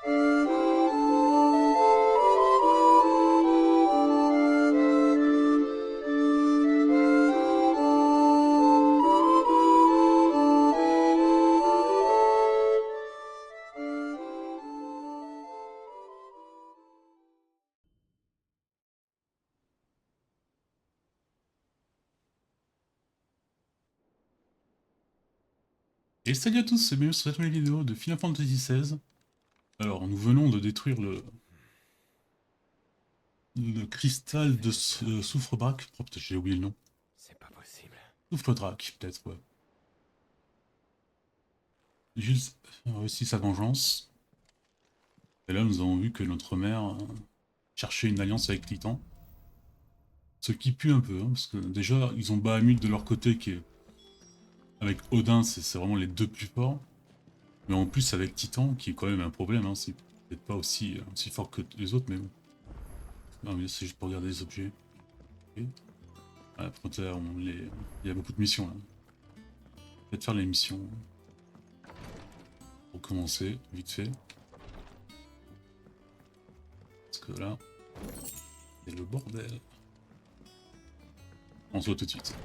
Et salut à tous, et bienvenue sur cette nouvelle vidéo de Final Fantasy XVI. Alors, nous venons de détruire le cristal de soufre-braque. Oh putain, j'ai oublié le nom. C'est pas possible. Souffle-drac, peut-être, ouais. Gilles a réussi sa vengeance. Et là, nous avons vu que notre mère cherchait une alliance avec Titan. Ce qui pue un peu, hein, parce que déjà, ils ont Bahamut de leur côté, qui est... Avec Odin, c'est vraiment les deux plus forts. Mais en plus, avec Titan, qui est quand même un problème, hein, c'est peut-être pas aussi fort que les autres, mais bon. Non, mais c'est juste pour regarder les objets. Ok. Ouais, par contre, là, il y a beaucoup de missions là. Peut-être faire les missions pour commencer, vite fait. Parce que là, c'est le bordel. On se voit tout de suite.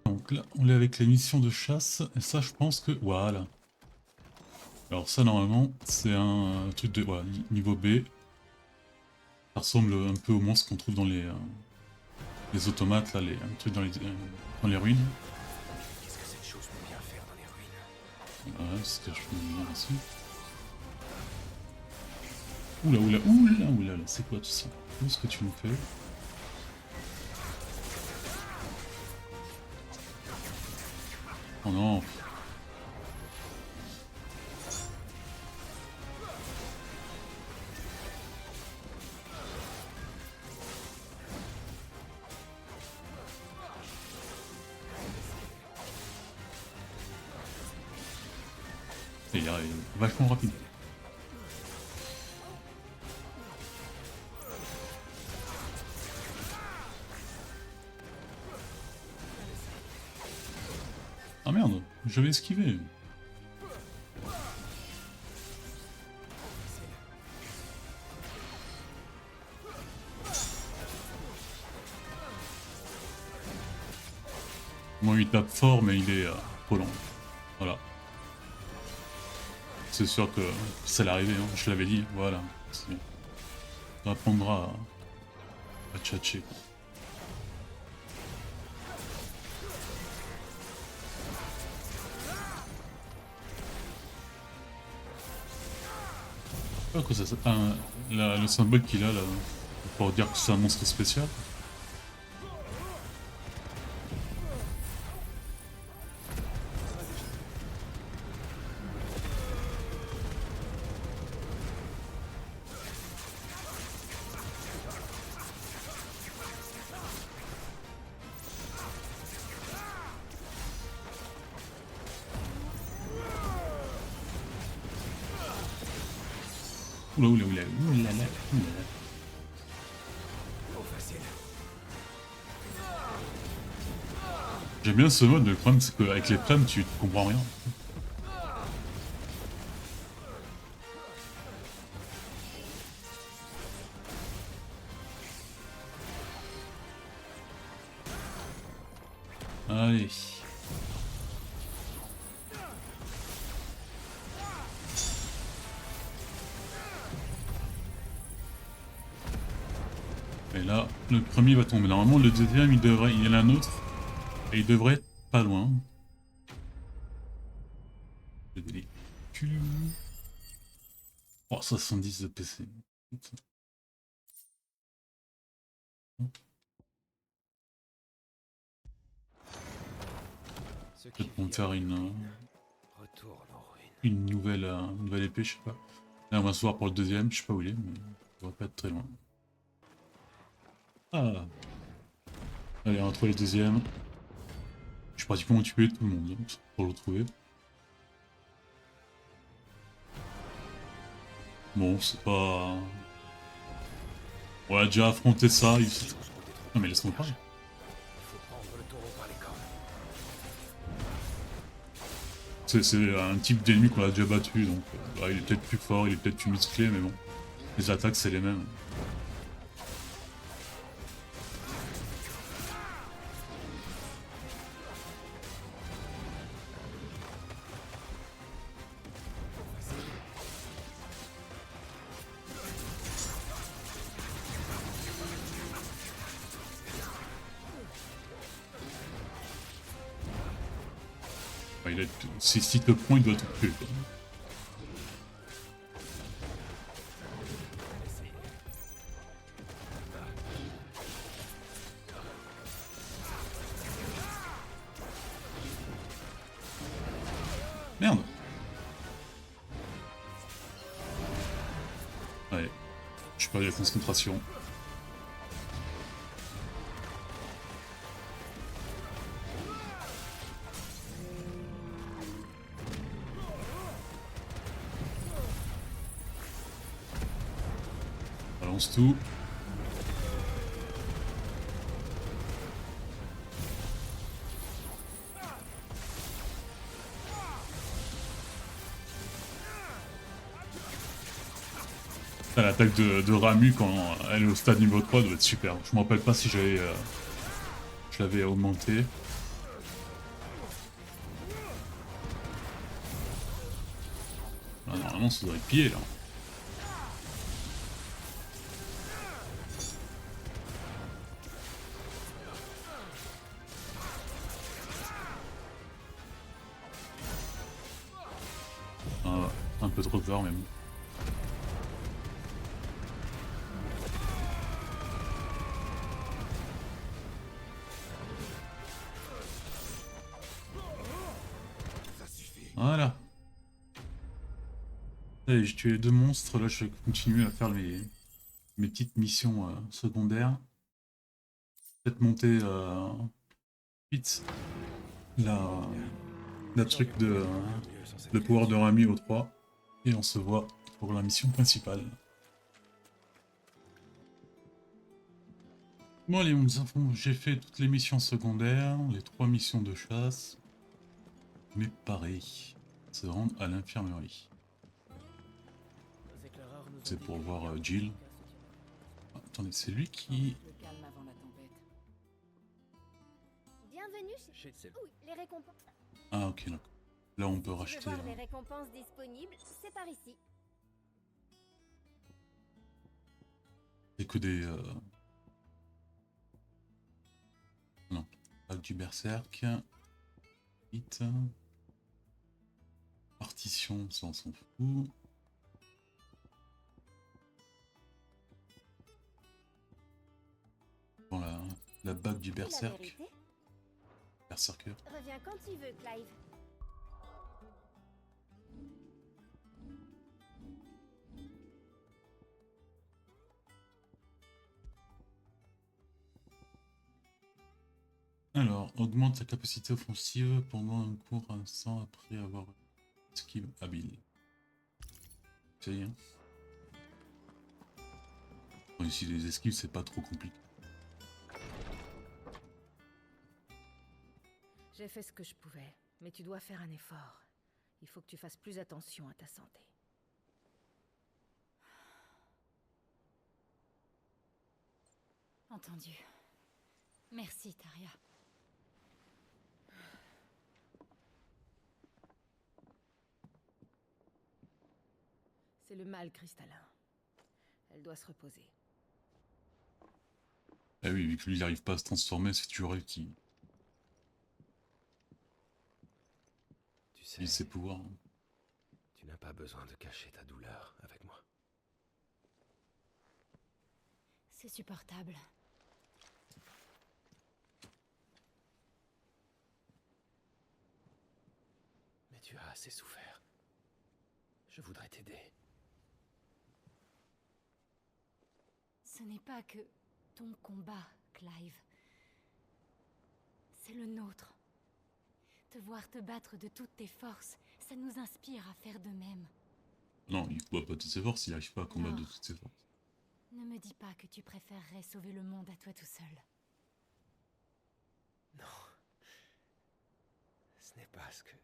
Donc là, on est avec les missions de chasse, et ça, je pense que... Voilà. Alors ça, normalement, c'est un truc de... Voilà, niveau B. Ça ressemble un peu au monstre qu'on trouve dans les automates, là, un truc dans les ruines. Qu'est-ce que cette chose peut bien faire dans les ruines? Voilà, c'est ce que je peux me dire aussi. Oula, oula, oula, oula, c'est quoi tout ça? Qu'est-ce que tu me fais? Oh non! Et il est vachement rapide. Ah merde, je vais esquiver. Moi il tape fort mais il est trop lent. Voilà. C'est sûr que ça allait arriver, hein. Je l'avais dit, voilà. On apprendra à tchatcher. Je sais pas quoi ça le symbole qu'il a là, pour dire que c'est un monstre spécial. Oula oula oula oula oula oula. Trop facile. J'aime bien ce mode, mais le problème c'est qu'avec les flammes tu comprends rien. Allez. Et là, le premier va tomber. Normalement, le deuxième, il y en a un autre. Et il devrait être pas loin. Je vais les... Oh, 70 de PC. Ce qui Peut-être pour me vient faire des ruines retourne aux ruines. une nouvelle épée, je sais pas. Là, on va se voir pour le deuxième, je sais pas où il est, mais il devrait pas être très loin. Ah! Allez, on va trouver le deuxième. J'ai pratiquement tué tout le monde hein, pour le trouver. Bon, c'est pas... On a déjà affronté ça. Non mais laisse-moi parler. Il faut prendre le taureau par les cornes. C'est un type d'ennemi qu'on a déjà battu, donc ouais, il est peut-être plus fort, il est peut-être plus musclé, mais bon. Les attaques, c'est les mêmes. Enfin, si te prend, il doit te tuer, quoi. Merde. Ouais. Je perds la concentration. Balance tout. L'attaque de Ramu quand elle est au stade niveau 3 doit être super. Je me rappelle pas si je l'avais augmenté. Ah, normalement ça doit être pillé là. Ah, un peu trop tard même. Voilà. Allez, j'ai tué les deux monstres, là je vais continuer à faire mes petites missions secondaires. Peut-être monter vite la, la truc de pouvoir de Rami au 3. Et on se voit pour la mission principale. Bon allez, mes enfants, j'ai fait toutes les missions secondaires, les 3 missions de chasse. Mais pareil, se rendre à l'infirmerie. C'est pour voir Jill. Ah, attendez, c'est lui qui... Bienvenue chez... Oui, les récompenses. Ah ok, d'accord. Là on peut Tu veux racheter... voir les récompenses disponibles, c'est par ici. C'est que des... Non, pas du berserk. Vite. Partition, ça on s'en fout. Bon, la bague du berserk. Berserker. Reviens quand tu veux, Clive. Alors, augmente la capacité offensive pendant un court instant après avoir esquive habile. Ça y est. Bon, ici, les esquives, c'est pas trop compliqué. J'ai fait ce que je pouvais, mais tu dois faire un effort. Il faut que tu fasses plus attention à ta santé. Entendu. Merci, Taria. C'est le mal cristallin. Elle doit se reposer. Ah oui, vu que lui, il n'arrive pas à se transformer, c'est toujours elle qui... Tu sais, utilise ses pouvoirs. tu n'as pas besoin de cacher ta douleur avec moi. C'est supportable. Mais tu as assez souffert. Je voudrais t'aider. Ce n'est pas que ton combat, Clive. C'est le nôtre. Te voir te battre de toutes tes forces, ça nous inspire à faire de même. Non, il voit pas toutes ses forces, il n'arrive pas à combattre Non. de toutes ses forces. Ne me dis pas que tu préférerais sauver le monde à toi tout seul. Non. Ce n'est pas ce que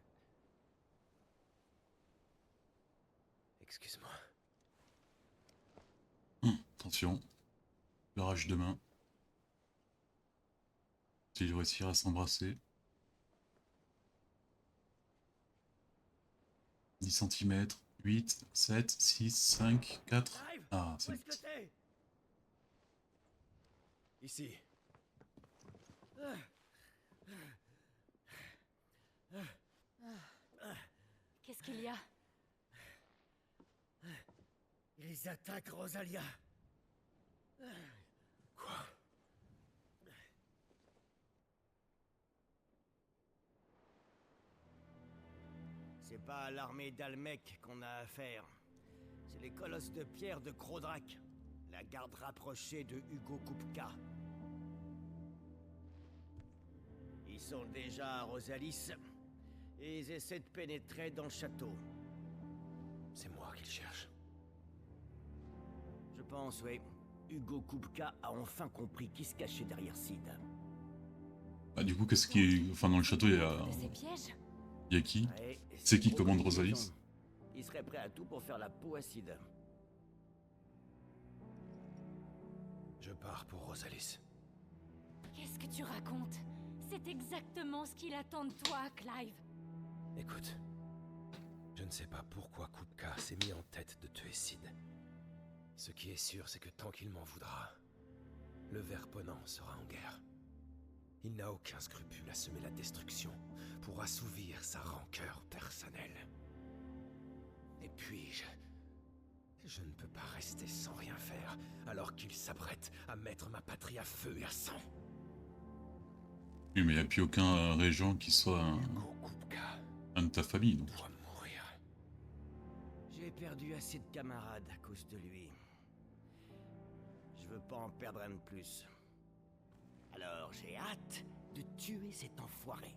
Excuse-moi. Attention. L'orage demain. S'ils réussirent à s'embrasser. 10 cm, 8, 7, 6, 5, 4. Arrive. Ah, Où c'est est-ce que t'es? Ici. Qu'est-ce qu'il y a? Ils attaquent Rosalia. Quoi? C'est pas à l'armée d'Almec qu'on a affaire. C'est les colosses de pierre de Krodrak, la garde rapprochée de Hugo Kupka. Ils sont déjà à Rosalis et ils essaient de pénétrer dans le château. C'est moi qu'ils cherchent. Je pense, oui. Hugo Kupka a enfin compris qui se cachait derrière Sid. Ah, du coup, qu'est-ce qui est... Enfin, dans le château, il y a... De ces pièges? Il y a qui? Ouais, C'est qui une commande combinaison. Rosalis? Il serait prêt à tout pour faire la peau à Sid. Je pars pour Rosalis. Qu'est-ce que tu racontes? C'est exactement ce qu'il attend de toi, Clive. Écoute, je ne sais pas pourquoi Kupka s'est mis en tête de tuer Sid. Ce qui est sûr, c'est que tant qu'il m'en voudra, le ver ponant sera en guerre. Il n'a aucun scrupule à semer la destruction pour assouvir sa rancœur personnelle. Et puis, je ne peux pas rester sans rien faire alors qu'il s'apprête à mettre ma patrie à feu et à sang. Oui, mais il n'y a plus aucun régent qui soit Hugo Kupka un de ta famille, donc. doit mourir. J'ai perdu assez de camarades à cause de lui. Je veux pas en perdre un de plus. Alors j'ai hâte de tuer cet enfoiré.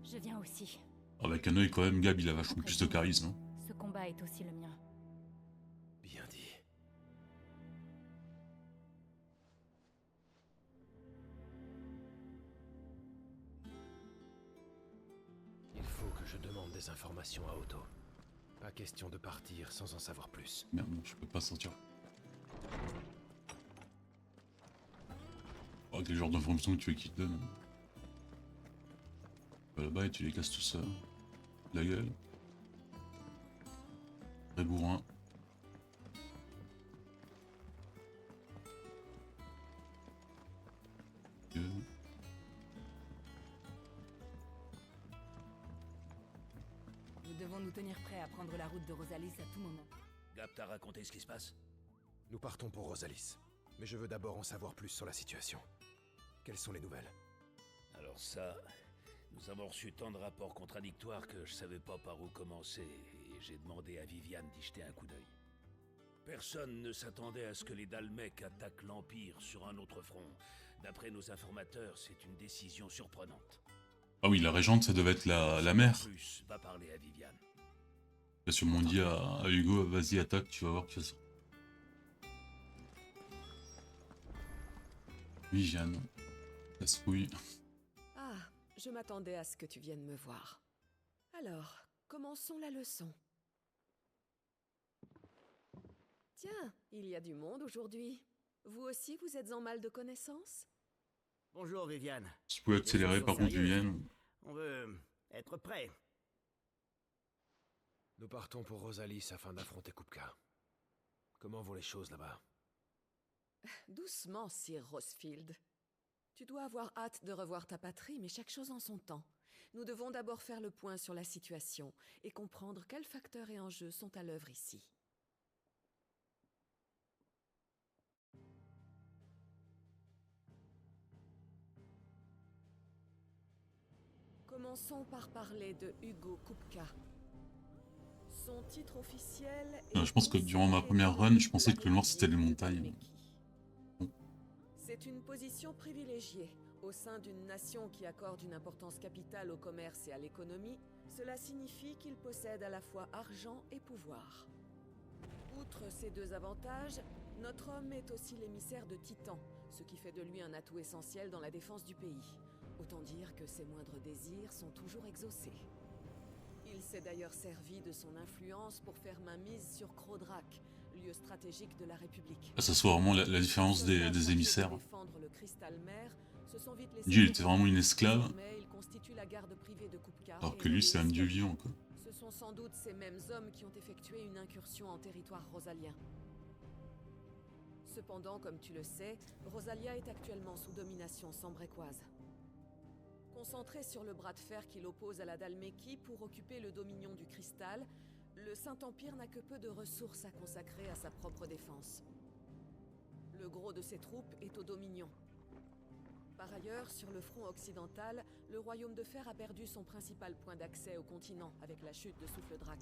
Je viens aussi. Avec un œil, quand même, Gab, il a vachement Après plus de tout, charisme. Hein. Ce combat est aussi le mien. Bien dit. Il faut que je demande des informations à Otto. Pas question de partir sans en savoir plus. Merde, non, je peux pas sortir. Oh, quel genre d'informations que tu veux qu'il te donne? Tu vas là-bas et tu les casses tout ça. La gueule. Très bourrin. Gueule. Nous devons nous tenir prêts à prendre la route de Rosalis à tout moment. Gab t'a raconté ce qui se passe? Nous partons pour Rosalis. Mais je veux d'abord en savoir plus sur la situation. Quelles sont les nouvelles? Alors ça, nous avons reçu tant de rapports contradictoires que je savais pas par où commencer, et j'ai demandé à Viviane d'y jeter un coup d'œil. Personne ne s'attendait à ce que les Dalmecs attaquent l'Empire sur un autre front. D'après nos informateurs, c'est une décision surprenante. Ah oui, la régente, ça devait être la mère. Plus, va parler à Viviane. J'ai sûrement dit à Hugo, vas-y, attaque, tu vas voir que ça. Viviane. Casse-couille. Ah, je m'attendais à ce que tu viennes me voir. Alors, commençons la leçon. Tiens, il y a du monde aujourd'hui. Vous aussi, vous êtes en mal de connaissances? Bonjour Viviane. Si tu pouvais accélérer par contre, Viviane. On veut être prêt. Nous partons pour Rosalis afin d'affronter Kupka. Comment vont les choses là-bas? Doucement, Sir Rosfield. Tu dois avoir hâte de revoir ta patrie, mais chaque chose en son temps. Nous devons d'abord faire le point sur la situation et comprendre quels facteurs et enjeux sont à l'œuvre ici. Commençons par parler de Hugo Kupka. Son titre officiel est Je pense que durant ma première run, je pensais que le noir c'était les montagnes. C'est une position privilégiée. Au sein d'une nation qui accorde une importance capitale au commerce et à l'économie, cela signifie qu'il possède à la fois argent et pouvoir. Outre ces deux avantages, notre homme est aussi l'émissaire de Titan, ce qui fait de lui un atout essentiel dans la défense du pays. Autant dire que ses moindres désirs sont toujours exaucés. Il s'est d'ailleurs servi de son influence pour faire mainmise sur Crodrak, lieu stratégique de la République. Ah, ça se voit vraiment la différence des émissaires. Défendre le cristal mère, se sont vite laissés Lui, il était vraiment une esclave, Désormais, il constitue la garde privée de Kupka alors et que lui, c'est un dieu Eskel. vivant, quoi. Ce sont sans doute ces mêmes hommes qui ont effectué une incursion en territoire rosalien. Cependant, comme tu le sais, Rosalia est actuellement sous domination sambrecoise. Concentré sur le bras de fer qui l'oppose à la Dalmékie pour occuper le dominion du cristal, le Saint-Empire n'a que peu de ressources à consacrer à sa propre défense. Le gros de ses troupes est au dominion. Par ailleurs, sur le front occidental, le Royaume de Fer a perdu son principal point d'accès au continent avec la chute de Souffle-Drac.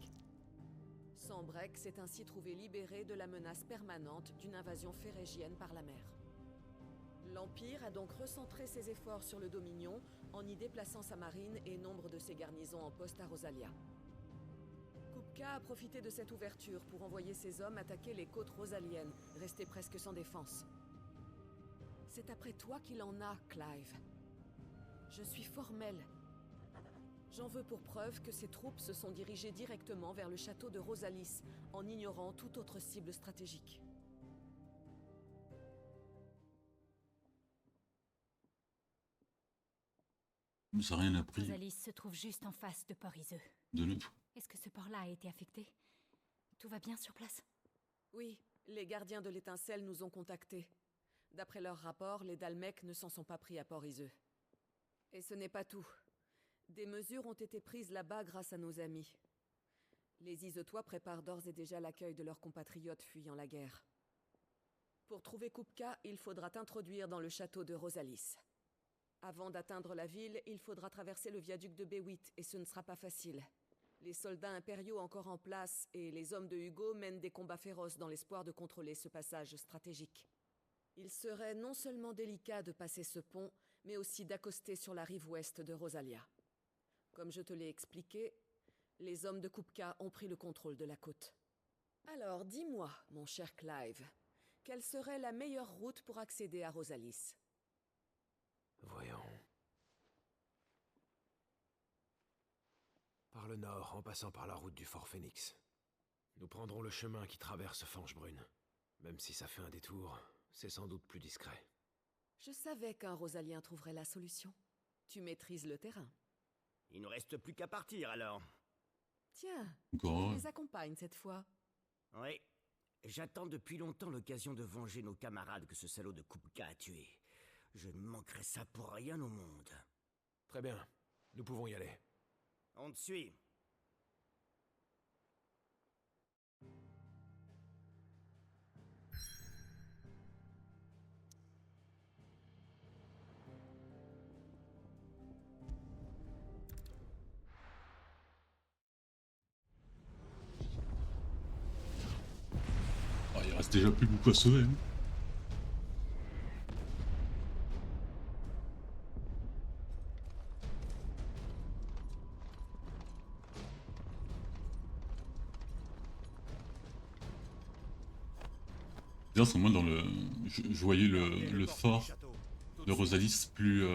Sanbreque s'est ainsi trouvé libéré de la menace permanente d'une invasion férégienne par la mer. L'Empire a donc recentré ses efforts sur le Dominion en y déplaçant sa marine et nombre de ses garnisons en poste à Rosalia. Kupka a profité de cette ouverture pour envoyer ses hommes attaquer les côtes rosaliennes, restées presque sans défense. C'est après toi qu'il en a, Clive. Je suis formel. J'en veux pour preuve que ses troupes se sont dirigées directement vers le château de Rosalis, en ignorant toute autre cible stratégique. Ça n'a rien appris Rosalis se trouve juste en face de Port-Iseux. de neuf. Est-ce que ce port-là a été affecté? Tout va bien sur place? Oui, les gardiens de l'étincelle nous ont contactés. D'après leur rapport, les Dalmecs ne s'en sont pas pris à Port-Iseux. Et ce n'est pas tout. Des mesures ont été prises là-bas grâce à nos amis. Les Isetois préparent d'ores et déjà l'accueil de leurs compatriotes fuyant la guerre. Pour trouver Kupka, il faudra t'introduire dans le château de Rosalis. Avant d'atteindre la ville, il faudra traverser le viaduc de Béwit, et ce ne sera pas facile. Les soldats impériaux encore en place et les hommes de Hugo mènent des combats féroces dans l'espoir de contrôler ce passage stratégique. Il serait non seulement délicat de passer ce pont, mais aussi d'accoster sur la rive ouest de Rosalia. Comme je te l'ai expliqué, les hommes de Kupka ont pris le contrôle de la côte. Alors, dis-moi, mon cher Clive, quelle serait la meilleure route pour accéder à Rosalis? Voyons. Par le nord, en passant par la route du Fort Phoenix. Nous prendrons le chemin qui traverse Fange-Brune. Même si ça fait un détour, c'est sans doute plus discret. Je savais qu'un Rosalien trouverait la solution. Tu maîtrises le terrain. Il ne reste plus qu'à partir alors. Tiens, Encore je les accompagne cette fois. Oui. J'attends depuis longtemps l'occasion de venger nos camarades que ce salaud de Kupka a tués. Je ne manquerai ça pour rien au monde. Très bien. Nous pouvons y aller. On te suit. Ah, il reste déjà plus beaucoup à sauver. Hein. D'ailleurs, c'est moi dans le. Je voyais le fort de Rosalis plus.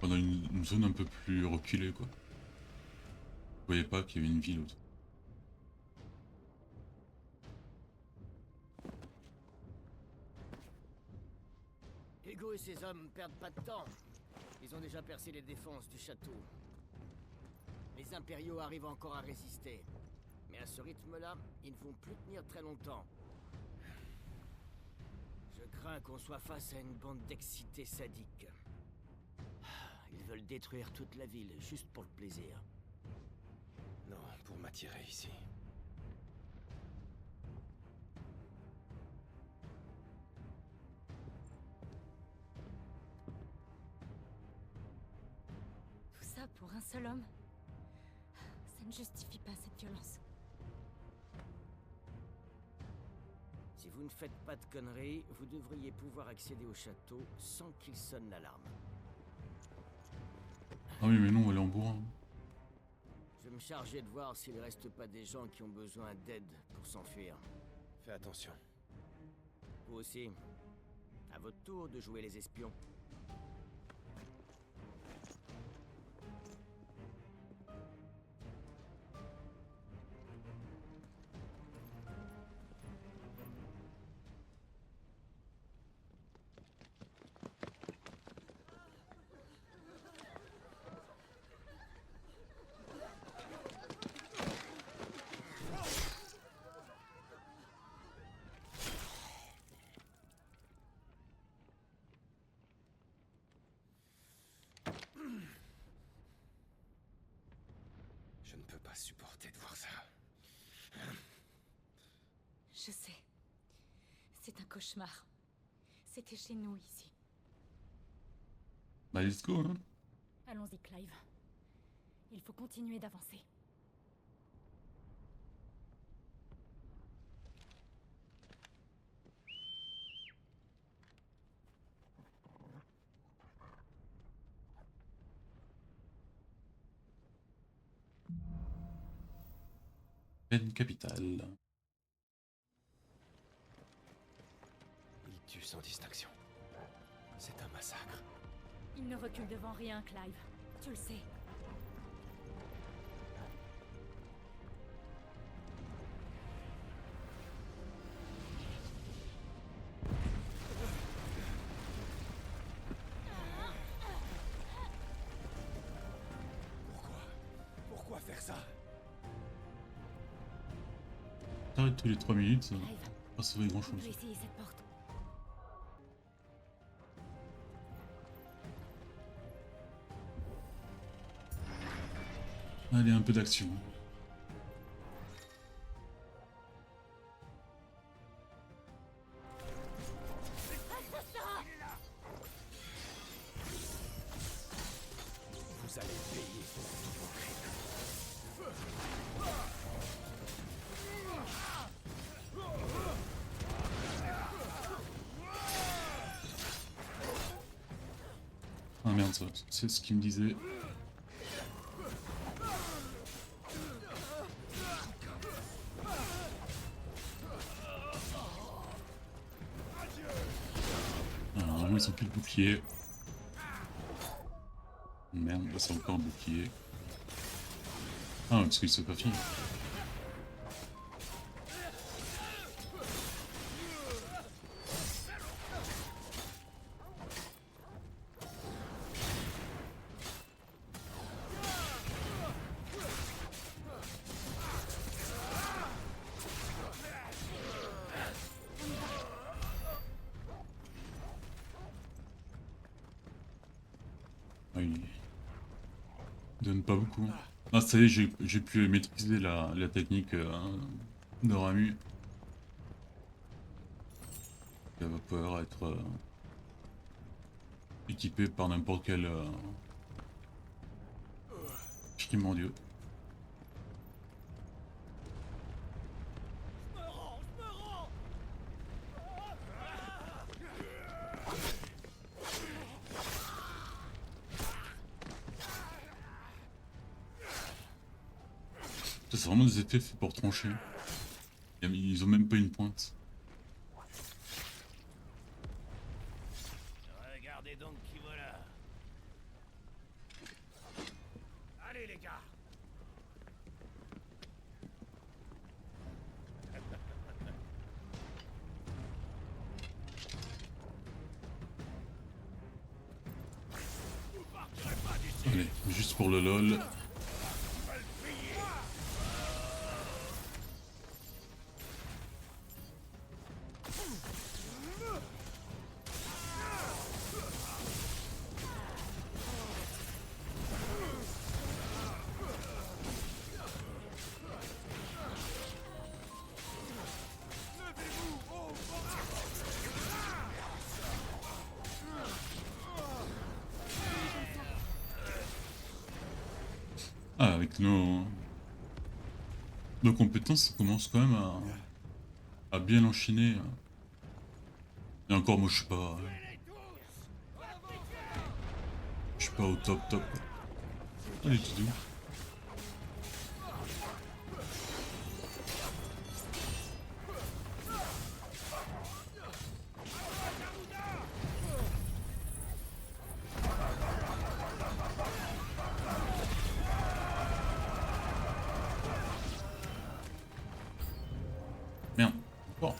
Dans une zone un peu plus reculée, quoi. Je voyais pas qu'il y avait une ville autour. Hugo et ses hommes perdent pas de temps. Ils ont déjà percé les défenses du château. Les impériaux arrivent encore à résister. Mais à ce rythme-là, ils ne vont plus tenir très longtemps. Je crains qu'on soit face à une bande d'excités sadiques. Ils veulent détruire toute la ville, juste pour le plaisir. Non, pour m'attirer ici. Tout ça pour un seul homme? Ça ne justifie pas cette violence. Si vous ne faites pas de conneries, vous devriez pouvoir accéder au château sans qu'il sonne l'alarme. Ah oui, mais non, on va aller en bourrin. Je vais me charger de voir s'il reste pas des gens qui ont besoin d'aide pour s'enfuir. Fais attention. Vous aussi. À votre tour de jouer les espions. Je ne peux pas supporter de voir ça. Je sais. C'est un cauchemar. C'était chez nous, ici. Bah let's go, hein. Allons-y, Clive. Il faut continuer d'avancer. Peine capitale. Il tue sans distinction. C'est un massacre. Il ne recule devant rien, Clive. Tu le sais. Pourquoi faire ça? T'arrêtes tous les 3 minutes, ça Clive, va pas sauver grand on chose. peut essayer cette porte. Allez, un peu d'action. Vous allez payer pour vos crimes. Ah merde, ça, c'est ce qu'il me disait. Alors, normalement, ils ont plus de bouclier. Merde, là, c'est encore un bouclier. Ah, parce qu'il s'est pas fini. Ah, il donne pas beaucoup. Ah, ça y est, j'ai pu maîtriser la technique de Ramu. Elle va pouvoir être équipée par n'importe quel Dieu. C'est vraiment des effets faits pour trancher. Ils ont même pas une pointe. Regardez donc qui voilà. Allez les gars. Allez, juste pour le lol. Ah, avec nos compétences, ça commence quand même à bien enchaîner. Et encore, moi, je suis pas au top. Allez, tout doux. Merde. Bon.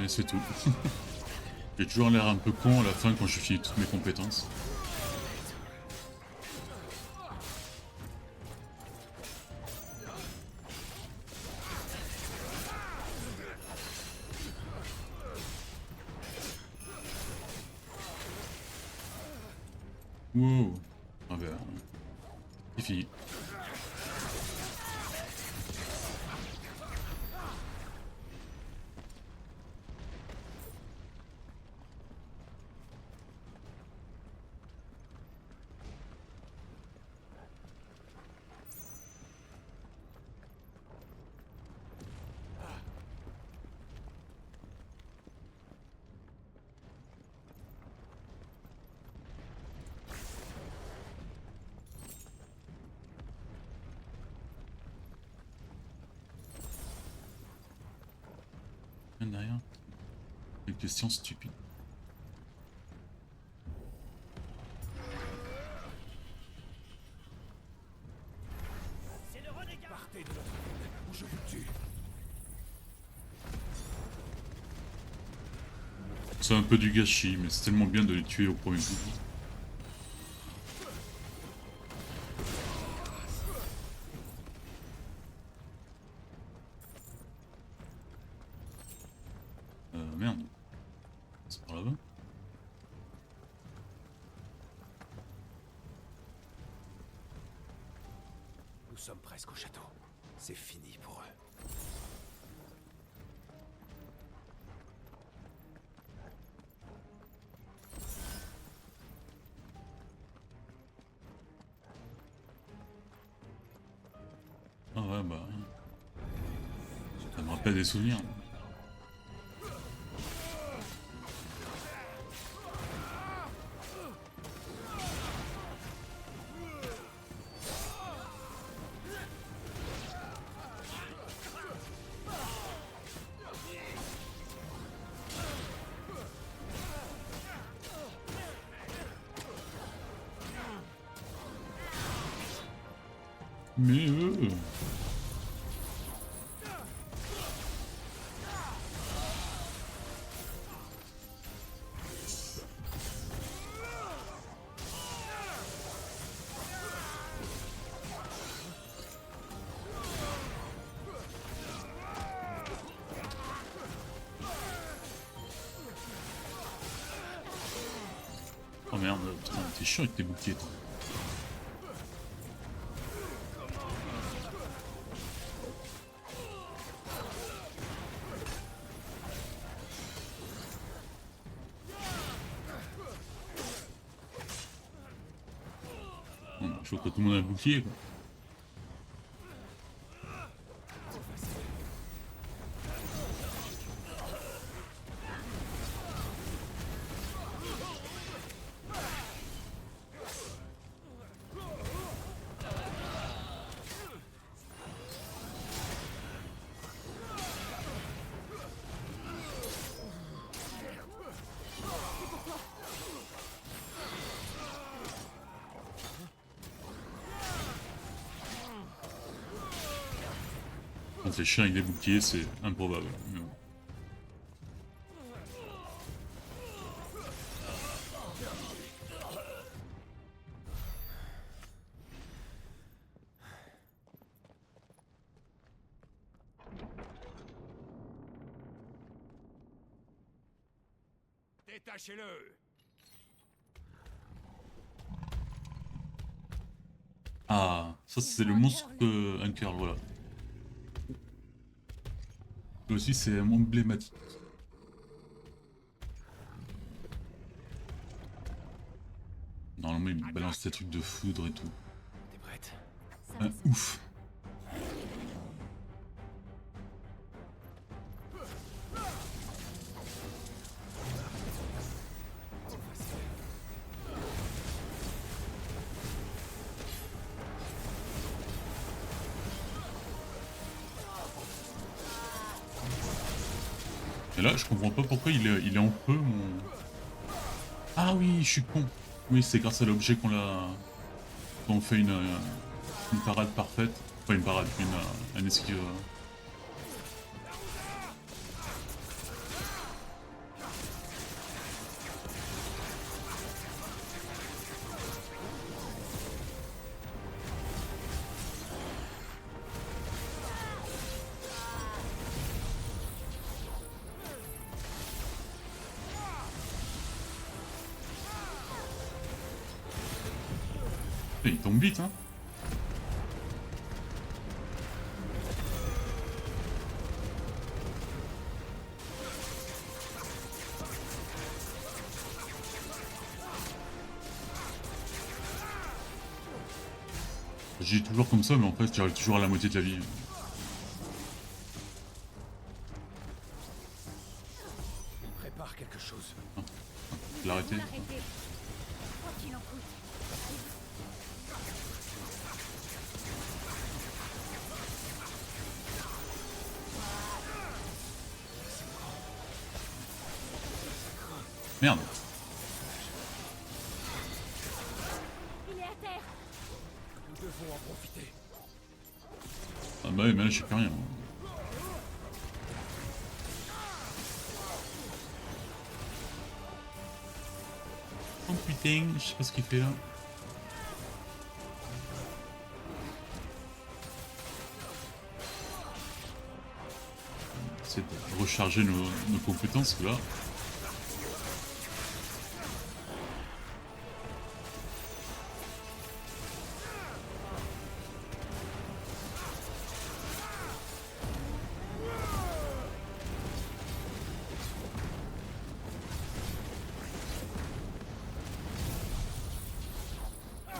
Et c'est tout. J'ai toujours l'air un peu con à la fin quand je finis toutes mes compétences. Wow. Ah ben, c'est fini. Rien derrière. Une question stupide. Partez de notre ville, ou je vous tue. C'est un peu du gâchis, mais c'est tellement bien de les tuer au premier coup. Merde. C'est par là-bas. Nous sommes presque au château. C'est fini pour eux. Ah ouais, bah... Ça me rappelle des souvenirs. Mais oh merde, putain, t'es chiant avec tes boucliers, toi. Je vois que tout le monde a un bouclier, quoi. Quand les chiens avec des boucliers, c'est improbable. Mais bon. Détachez-le! Ah, ça c'est le monstre Hunker, voilà. Lui aussi c'est emblématique. Normalement il balance des trucs de foudre et tout. T'es prête? Ouf. Et là, je comprends pas pourquoi il est en feu, mon... Ah oui, je suis con. Oui, c'est grâce à l'objet qu'on fait une parade parfaite. Enfin, une parade, un esquive. Il tombe vite, hein. J'ai toujours comme ça, mais en fait, j'arrive toujours à la moitié de la vie. Il prépare quelque chose. L'arrêter. Arrêtez. Quoi qu'il en coûte. Merde. Il est à terre. Nous devons en profiter. Ah bah oui, mais là, j'ai plus rien. Oh putain, je sais pas ce qu'il fait là. C'est de recharger nos compétences là.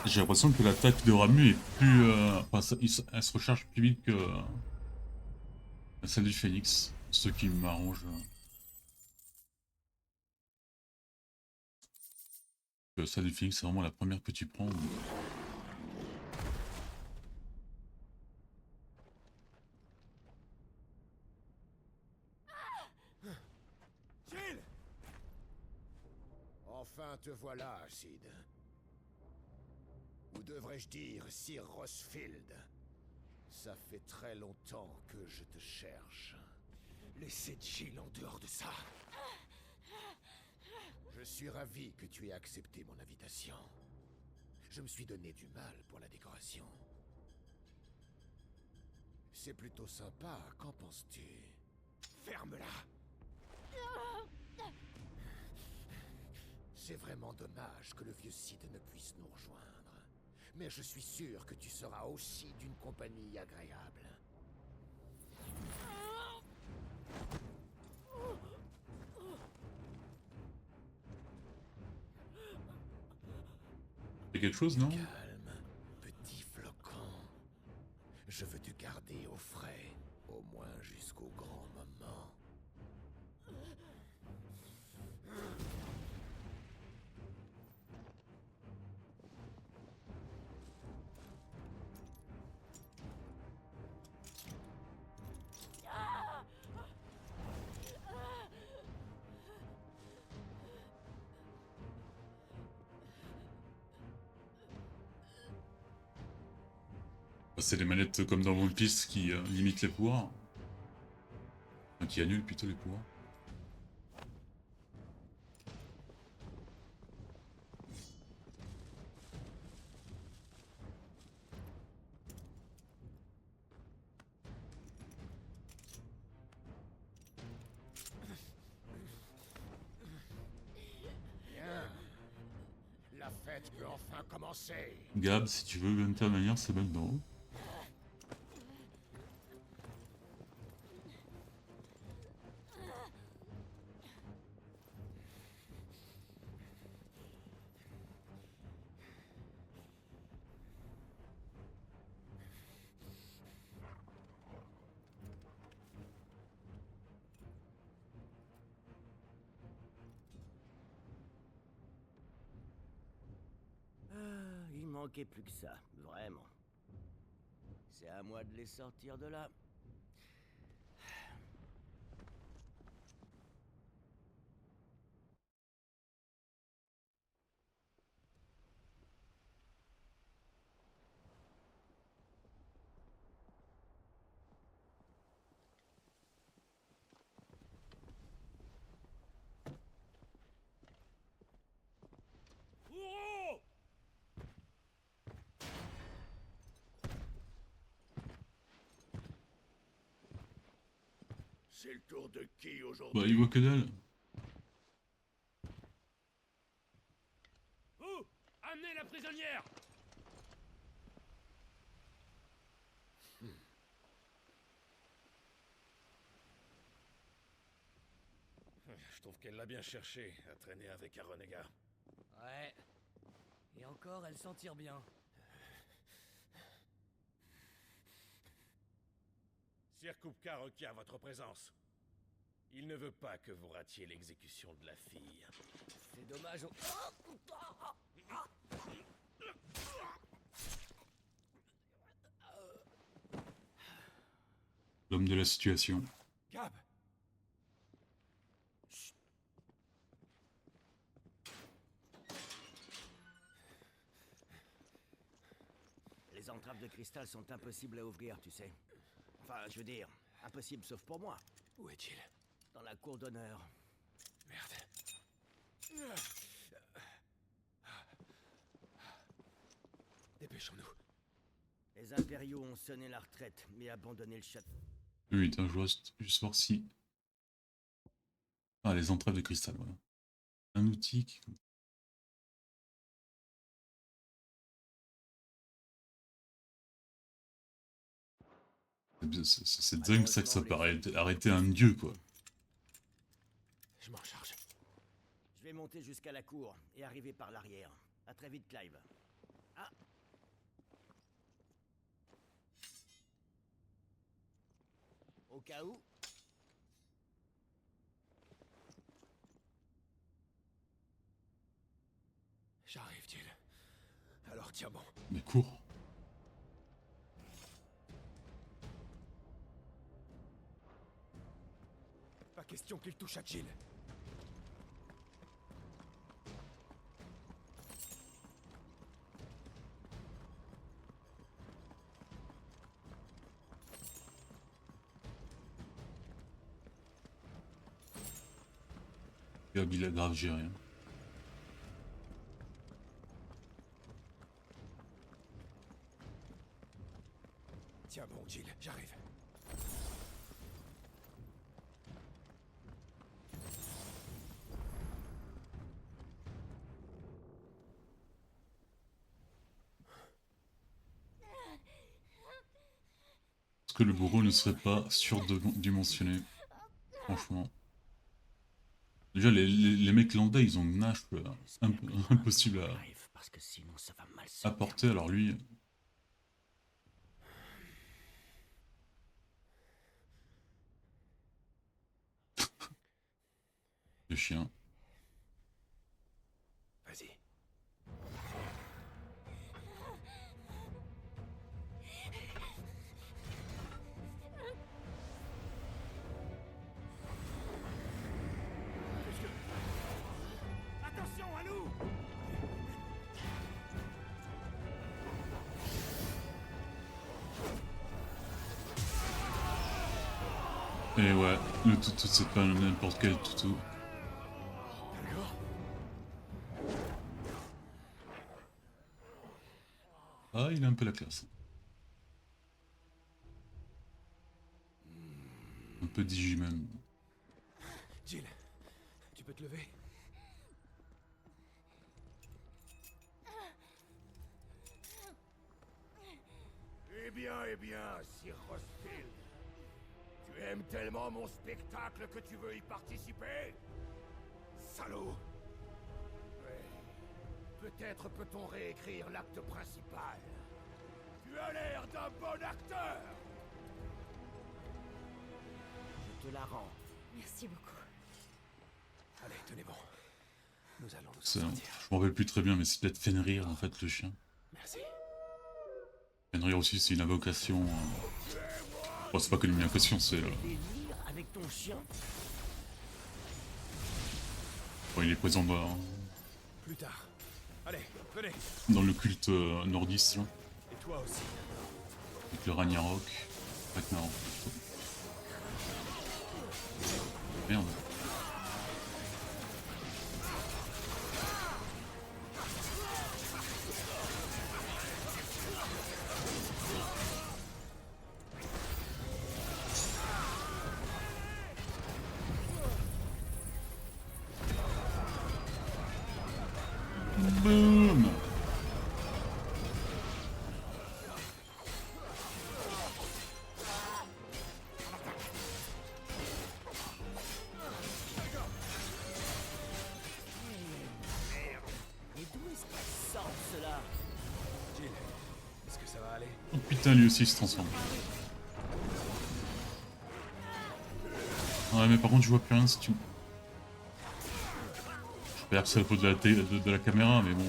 J'ai l'impression que l'attaque de Ramu est plus... elle se recharge plus vite que celle du Phoenix. Ce qui m'arrange. Celle du Phoenix, c'est vraiment la première que tu prends. Jill! Enfin te voilà, Sid. Ou devrais-je dire, Sir Rosfield? Ça fait très longtemps que je te cherche. Laissez Jill en dehors de ça. Je suis ravi que tu aies accepté mon invitation. Je me suis donné du mal pour la décoration. C'est plutôt sympa, qu'en penses-tu? Ferme-la! C'est vraiment dommage que le vieux Sid ne puisse nous rejoindre. Mais je suis sûr que tu seras aussi d'une compagnie agréable. C'est quelque chose, non? Calme, petit flocon. Je veux te garder au frais, au moins jusqu'au grand moment. C'est les manettes comme dans One Piece qui limitent les pouvoirs. Enfin, qui annulent plutôt les pouvoirs. Bien. La fête peut enfin commencer. Gab, si tu veux intervenir, c'est maintenant. Il manquait plus que ça, vraiment. C'est à moi de les sortir de là. C'est le tour de qui aujourd'hui? Bah, il voit que dalle. Vous! Amenez la prisonnière! je trouve qu'elle l'a bien cherché à traîner avec un renégat. Ouais. Et encore, elle s'en tire bien. Sir Kupka requiert votre présence. Il ne veut pas que vous ratiez l'exécution de la fille. C'est dommage. L'homme de la situation. Gab! Les entraves de cristal sont impossibles à ouvrir, tu sais. Enfin, je veux dire, impossible sauf pour moi. Où est-il? Dans la cour d'honneur. Merde. Dépêchons-nous. Les impériaux ont sonné la retraite, mais abandonné le château. Oui, attends, je vois juste voir si... Ah, les entraves de cristal, voilà. Un outil qui... C'est dingue ça que ça paraît arrêter un dieu, quoi. Je m'en charge. Je vais monter jusqu'à la cour et arriver par l'arrière. À très vite, Clive. Ah! Au cas où... J'arrive, Jill. Alors tiens bon. Mais cours. Pas question qu'il touche à Jill. Gab, il a grave géré. Hein. Tiens bon, Jill, j'arrive. Est-ce que le bourreau ne serait pas surdimensionné? Franchement. Déjà, les mecs lambda, ils ont une hache impossible à porter, alors lui... Le chien. Vas-y. Attention à nous! Et ouais, le toutou, c'est pas n'importe quel toutou. Ah, il a un peu la classe. Un peu Digimon. Jill, tu peux te lever? Eh bien, Sir Rothschild. Tu aimes tellement mon spectacle que tu veux y participer? Salaud! Peut-être peut-on réécrire l'acte principal. Tu as l'air d'un bon acteur! Je te la rends. Merci beaucoup. Allez, tenez bon. Nous allons nous Je sortir. m'en rappelle plus très bien, mais c'est peut-être Fenrir en fait, le chien. Merci. Fenrir aussi, c'est une invocation. Bon, c'est pas que une invocation, c'est. Délire avec ton chien? Bon, il est présent Plus tard. Allez, venez. dans le culte nordiste, là, Et toi aussi. avec le Ragnarok. Ragnarok. Merde. Boom! Oh putain, lui aussi il se transforme. Ouais, mais par contre, je vois plus rien si tu. Je peux dire que c'est la faute de la caméra, mais bon.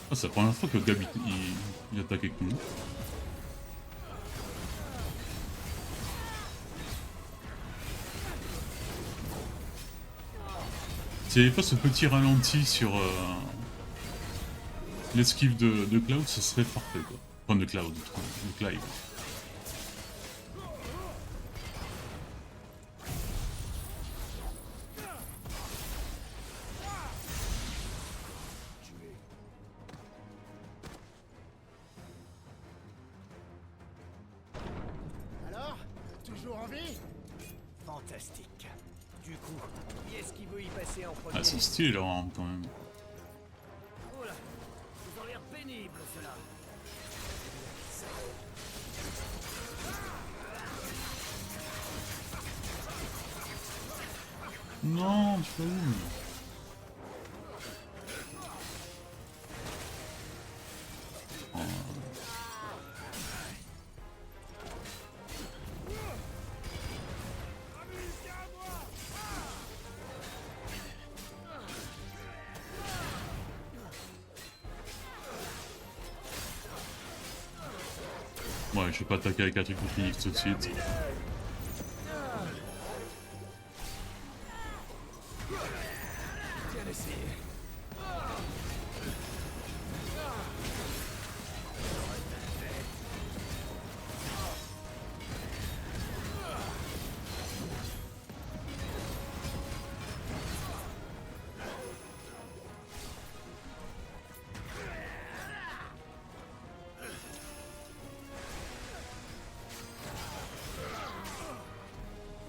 Ah, c'est la première fois que le gars il attaque avec nous. S'il n'y avait pas ce petit ralenti sur l'esquive de Cloud, ce serait parfait quoi. Enfin de Cloud, de Clive. Alors, toujours en vie? Fantastique. Du coup, qui est-ce qui veut y passer en premier? Ah, c'est stylé leur arme quand même. Oh là, ils ont l'air pénibles, ceux-là. Non, tu vas où? Ouais, je vais pas attaquer avec un truc de Phoenix tout de suite.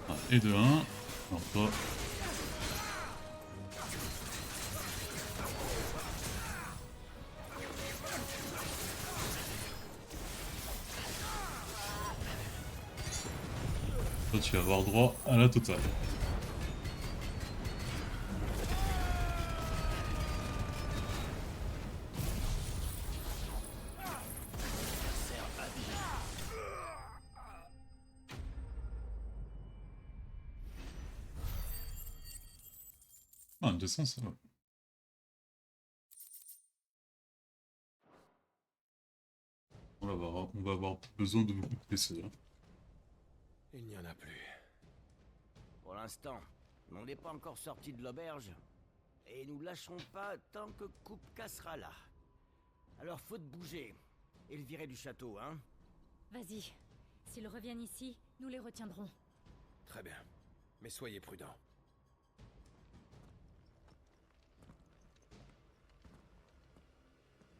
Ah, et de 1. Alors toi. Toi, tu vas avoir droit à la totale. Ah, intéressant ça. On va avoir besoin de beaucoup de PC. Hein. Il n'y en a plus. Pour l'instant, on n'est pas encore sorti de l'auberge. Et nous lâcherons pas tant que Kupka sera là. Alors faut te bouger. Et le virer du château, hein? Vas-y. S'ils reviennent ici, nous les retiendrons. Très bien. Mais soyez prudents.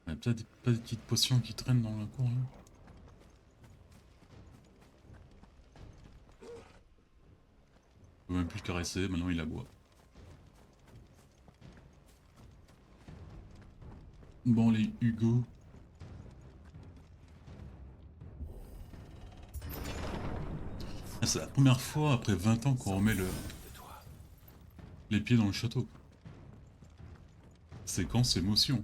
Il y a peut-être pas des petites potions qui traînent dans la cour là. Je peux même plus le caresser, maintenant il aboie. Bon les Hugo. Ah, c'est la première fois après 20 ans qu'on remet les pieds dans le château. Séquence émotion.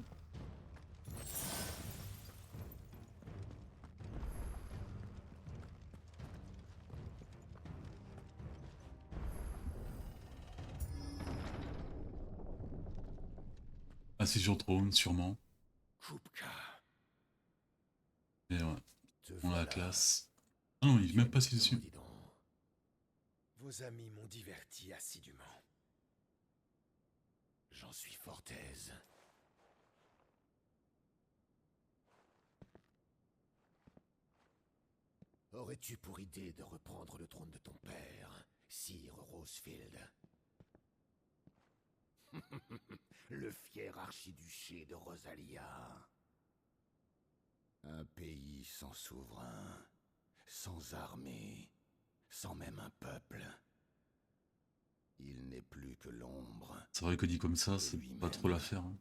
Assis sur le trône, sûrement. Kupka. Et ouais, on a la classe. Ah non, il est même pas assis dessus. Vos amis m'ont diverti assidûment. J'en suis fort aise. Aurais-tu pour idée de reprendre le trône de ton père, Sir Rosefield? Le fier archiduché de Rosalia. Un pays sans souverain, sans armée, sans même un peuple. Il n'est plus que l'ombre. C'est vrai que dit comme ça, c'est pas trop l'affaire. Hein.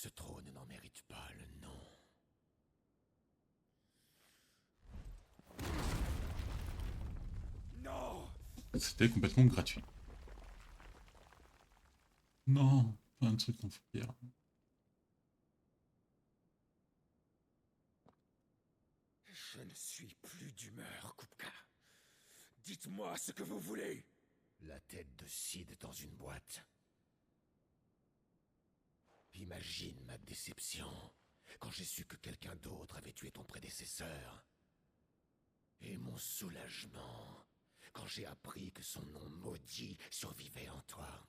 Ce trône n'en mérite pas le nom. Non! C'était complètement gratuit. Non, pas un truc en pierre. Je ne suis plus d'humeur, Kupka. Dites-moi ce que vous voulez. La tête de Sid dans une boîte. Imagine ma déception quand j'ai su que quelqu'un d'autre avait tué ton prédécesseur. Et mon soulagement quand j'ai appris que son nom maudit survivait en toi.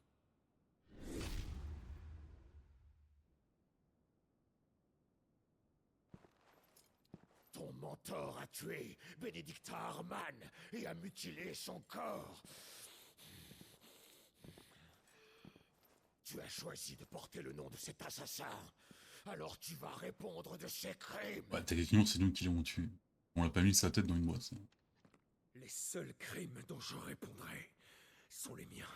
Ton mentor a tué Benedicta Harman et a mutilé son corps. Tu as choisi de porter le nom de cet assassin. Alors tu vas répondre de ses crimes. Bah, techniquement, c'est nous qui l'avons tué. On l'a pas mis sa tête dans une boîte. Ça. Les seuls crimes dont je répondrai sont les miens.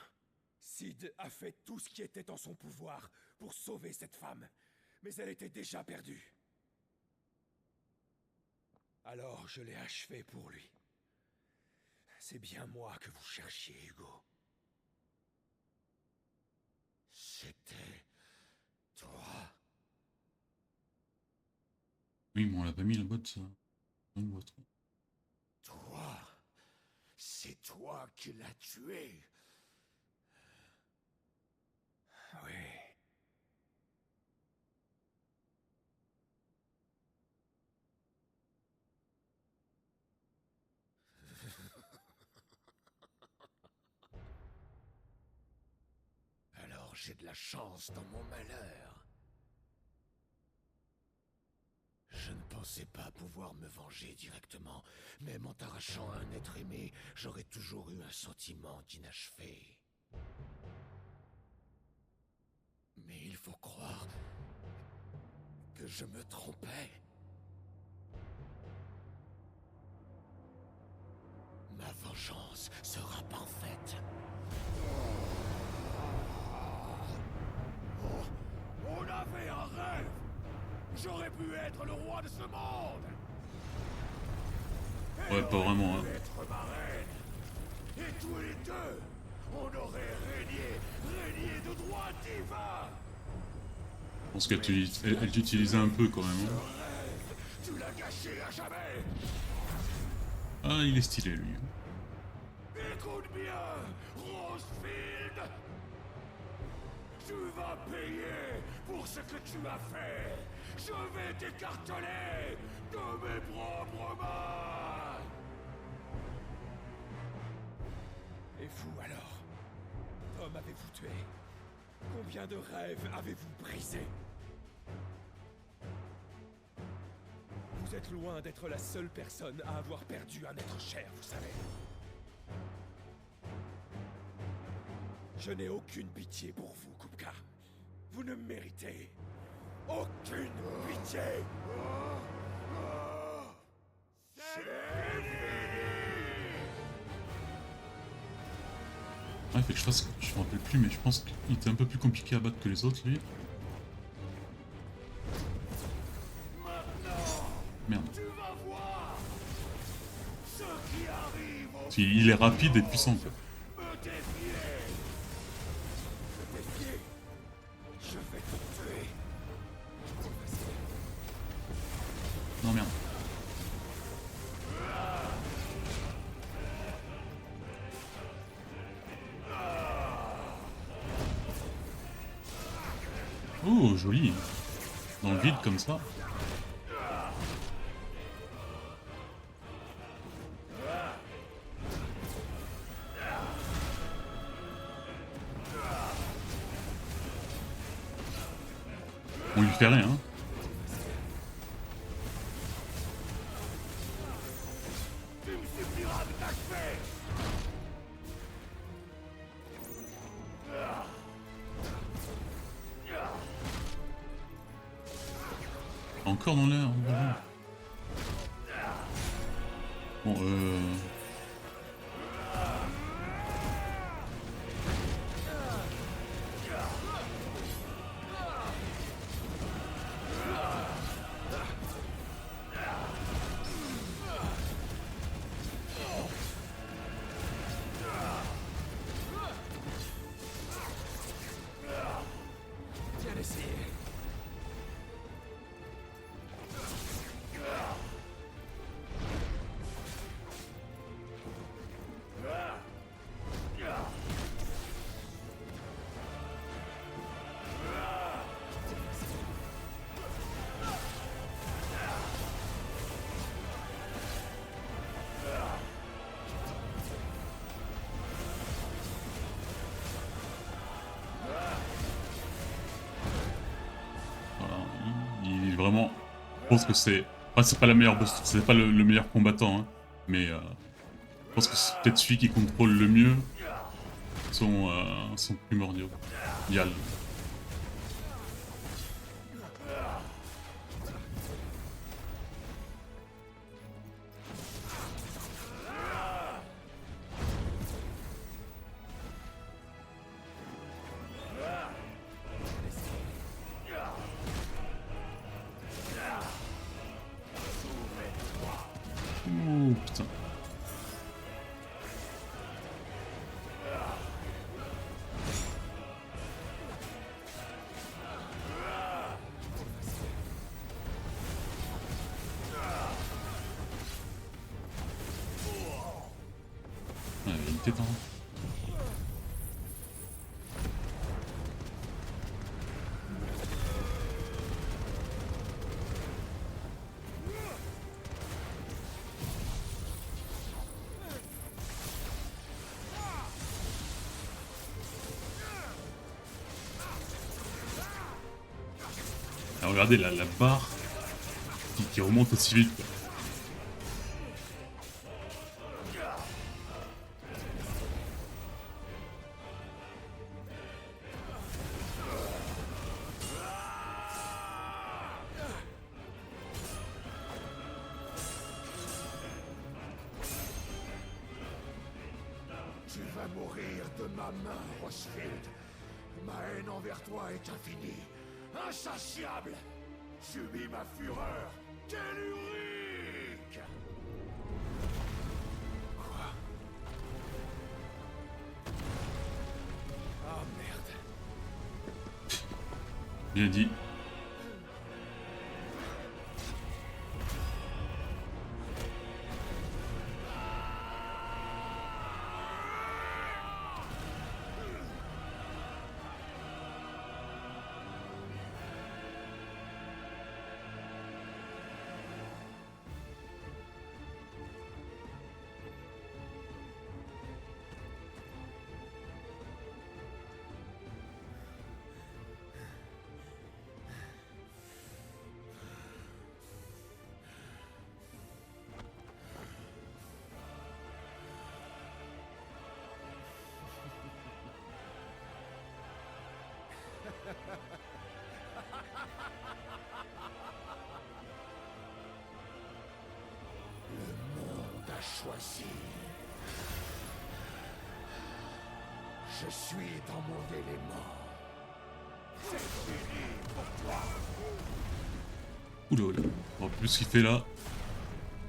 Sid a fait tout ce qui était en son pouvoir pour sauver cette femme, mais elle était déjà perdue. Alors je l'ai achevé pour lui. C'est bien moi que vous cherchiez, Hugo. C'était toi. Oui, mais on l'a pas mis la boîte, ça. Dans une boîte. Toi. C'est toi qui l'as tué. Oui. Alors j'ai de la chance dans mon malheur. Je ne pensais pas pouvoir me venger directement. Même en t'arrachant à un être aimé, j'aurais toujours eu un sentiment d'inachevé. Mais il faut croire que je me trompais. Ma vengeance sera parfaite. Oh, on avait un rêve! J'aurais pu être le roi de ce monde! Ouais, pas vraiment, hein. Être ma reine. Et tous les deux, on aurait régné de droit divin! Je pense qu'elle t'utilisait un peu quand même. Hein. Tu l'as gâché à jamais! Ah, il est stylé lui. Écoute bien, Rosefield! Tu vas payer pour ce que tu as fait! Je vais t'écarteler de mes propres mains! Et vous alors? Tom avez-vous tué? Combien de rêves avez-vous brisés? Vous êtes loin d'être la seule personne à avoir perdu un être cher, vous savez. Je n'ai aucune pitié pour vous, Kupka. Vous ne méritez aucune pitié. C'est Ouais, fait que je fasse. Je me rappelle plus, mais je pense qu'il était un peu plus compliqué à battre que les autres, lui. Merde. Il est rapide et puissant, quoi. Non, merde. Oh, joli. Dans le vide comme ça. On lui fait rien. Hein. Encore dans l'air. Bon, vraiment, je pense que c'est... Enfin, c'est pas la meilleure boss, c'est pas le meilleur combattant, hein, mais je pense que c'est peut-être celui qui contrôle le mieux son primordial. Yal. Ouh, putain. Ouais, il y a une tête en haut. Alors, regardez la barre qui remonte aussi vite, quoi. Tu vas mourir de ma main, Rosfield. Ma haine envers toi est infinie, insatiable. Subis ma fureur, tellurique. Quoi? Oh merde. Bien dit. Le monde a choisi. Je suis dans mon élément. C'est fini pour toi. Oula, oula. On voit plus ce qu'il fait là.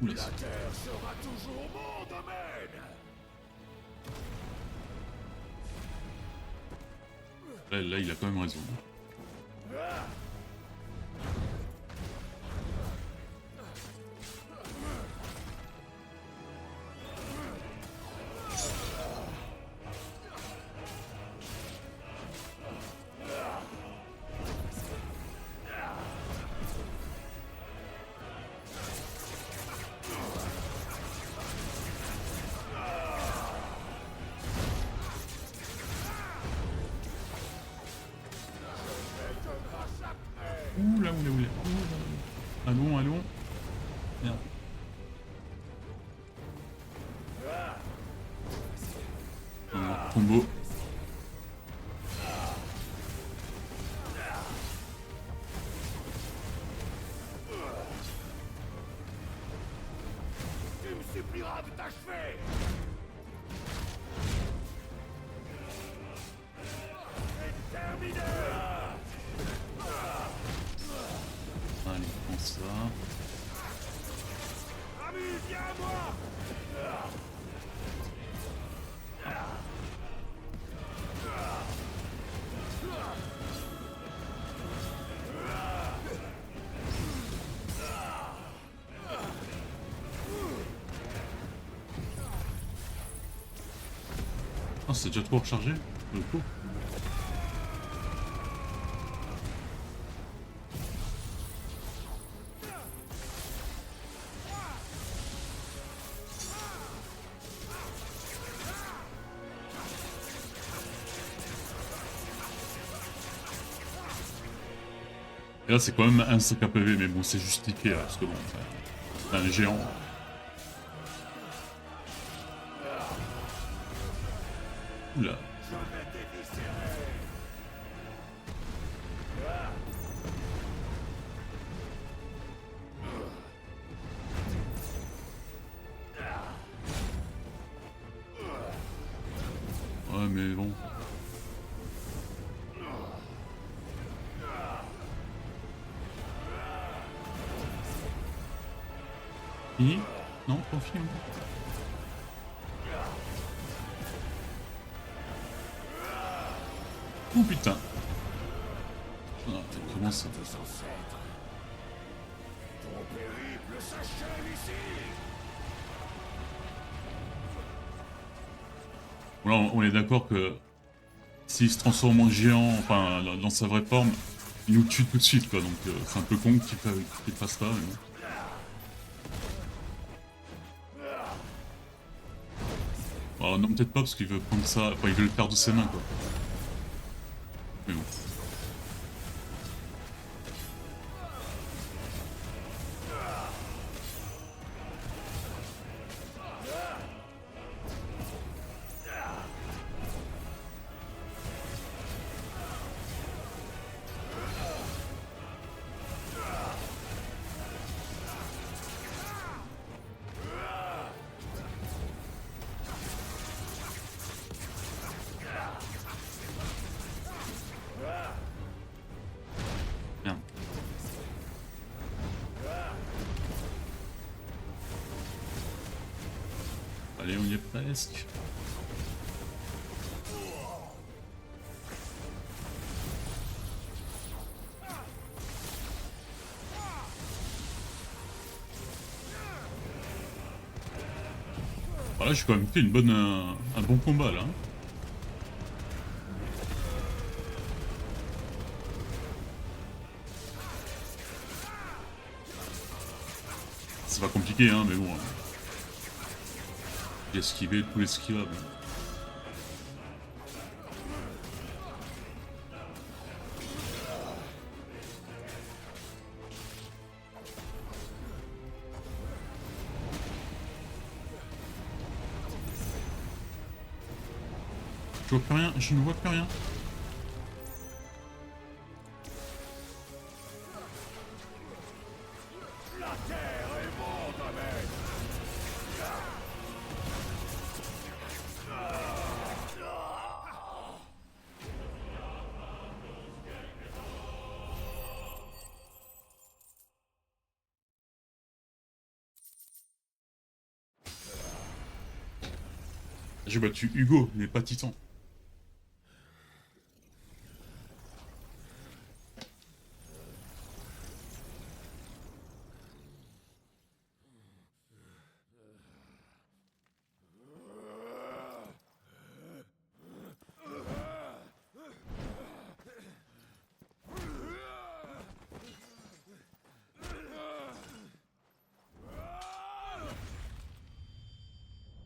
Oula. La terre sera toujours mon domaine. Là, il a quand même raison. Oula, oula, oula. Allons, allons. Merde. Combo. Tu me supplieras de t'achever. C'est terminé. Allez, prends ça. Ami, viens à moi. Ah, c'est déjà trop rechargé, le coup. Et là, c'est quand même un sac à PV, mais bon, c'est justifié, là, parce que bon, c'est un géant. Oula. Ouais, mais bon. Fini? Non, pas fini. Oh putain. Ah, comment ça? Là, on est d'accord que s'il se transforme en géant, enfin dans sa vraie forme, il nous tue tout de suite quoi. Donc c'est un peu con qu'il fasse pas. Mais bon. Oh, non, peut-être pas parce qu'il veut prendre ça, enfin il veut le faire de ses mains quoi. Mais bon. Allez, on y est presque. Voilà, j'ai quand même fait un bon combat là. C'est pas compliqué, hein, mais bon. J'ai esquivé tout l'esquivable. Je vois plus rien, je ne vois plus rien. J'ai battu Hugo, mais pas Titan.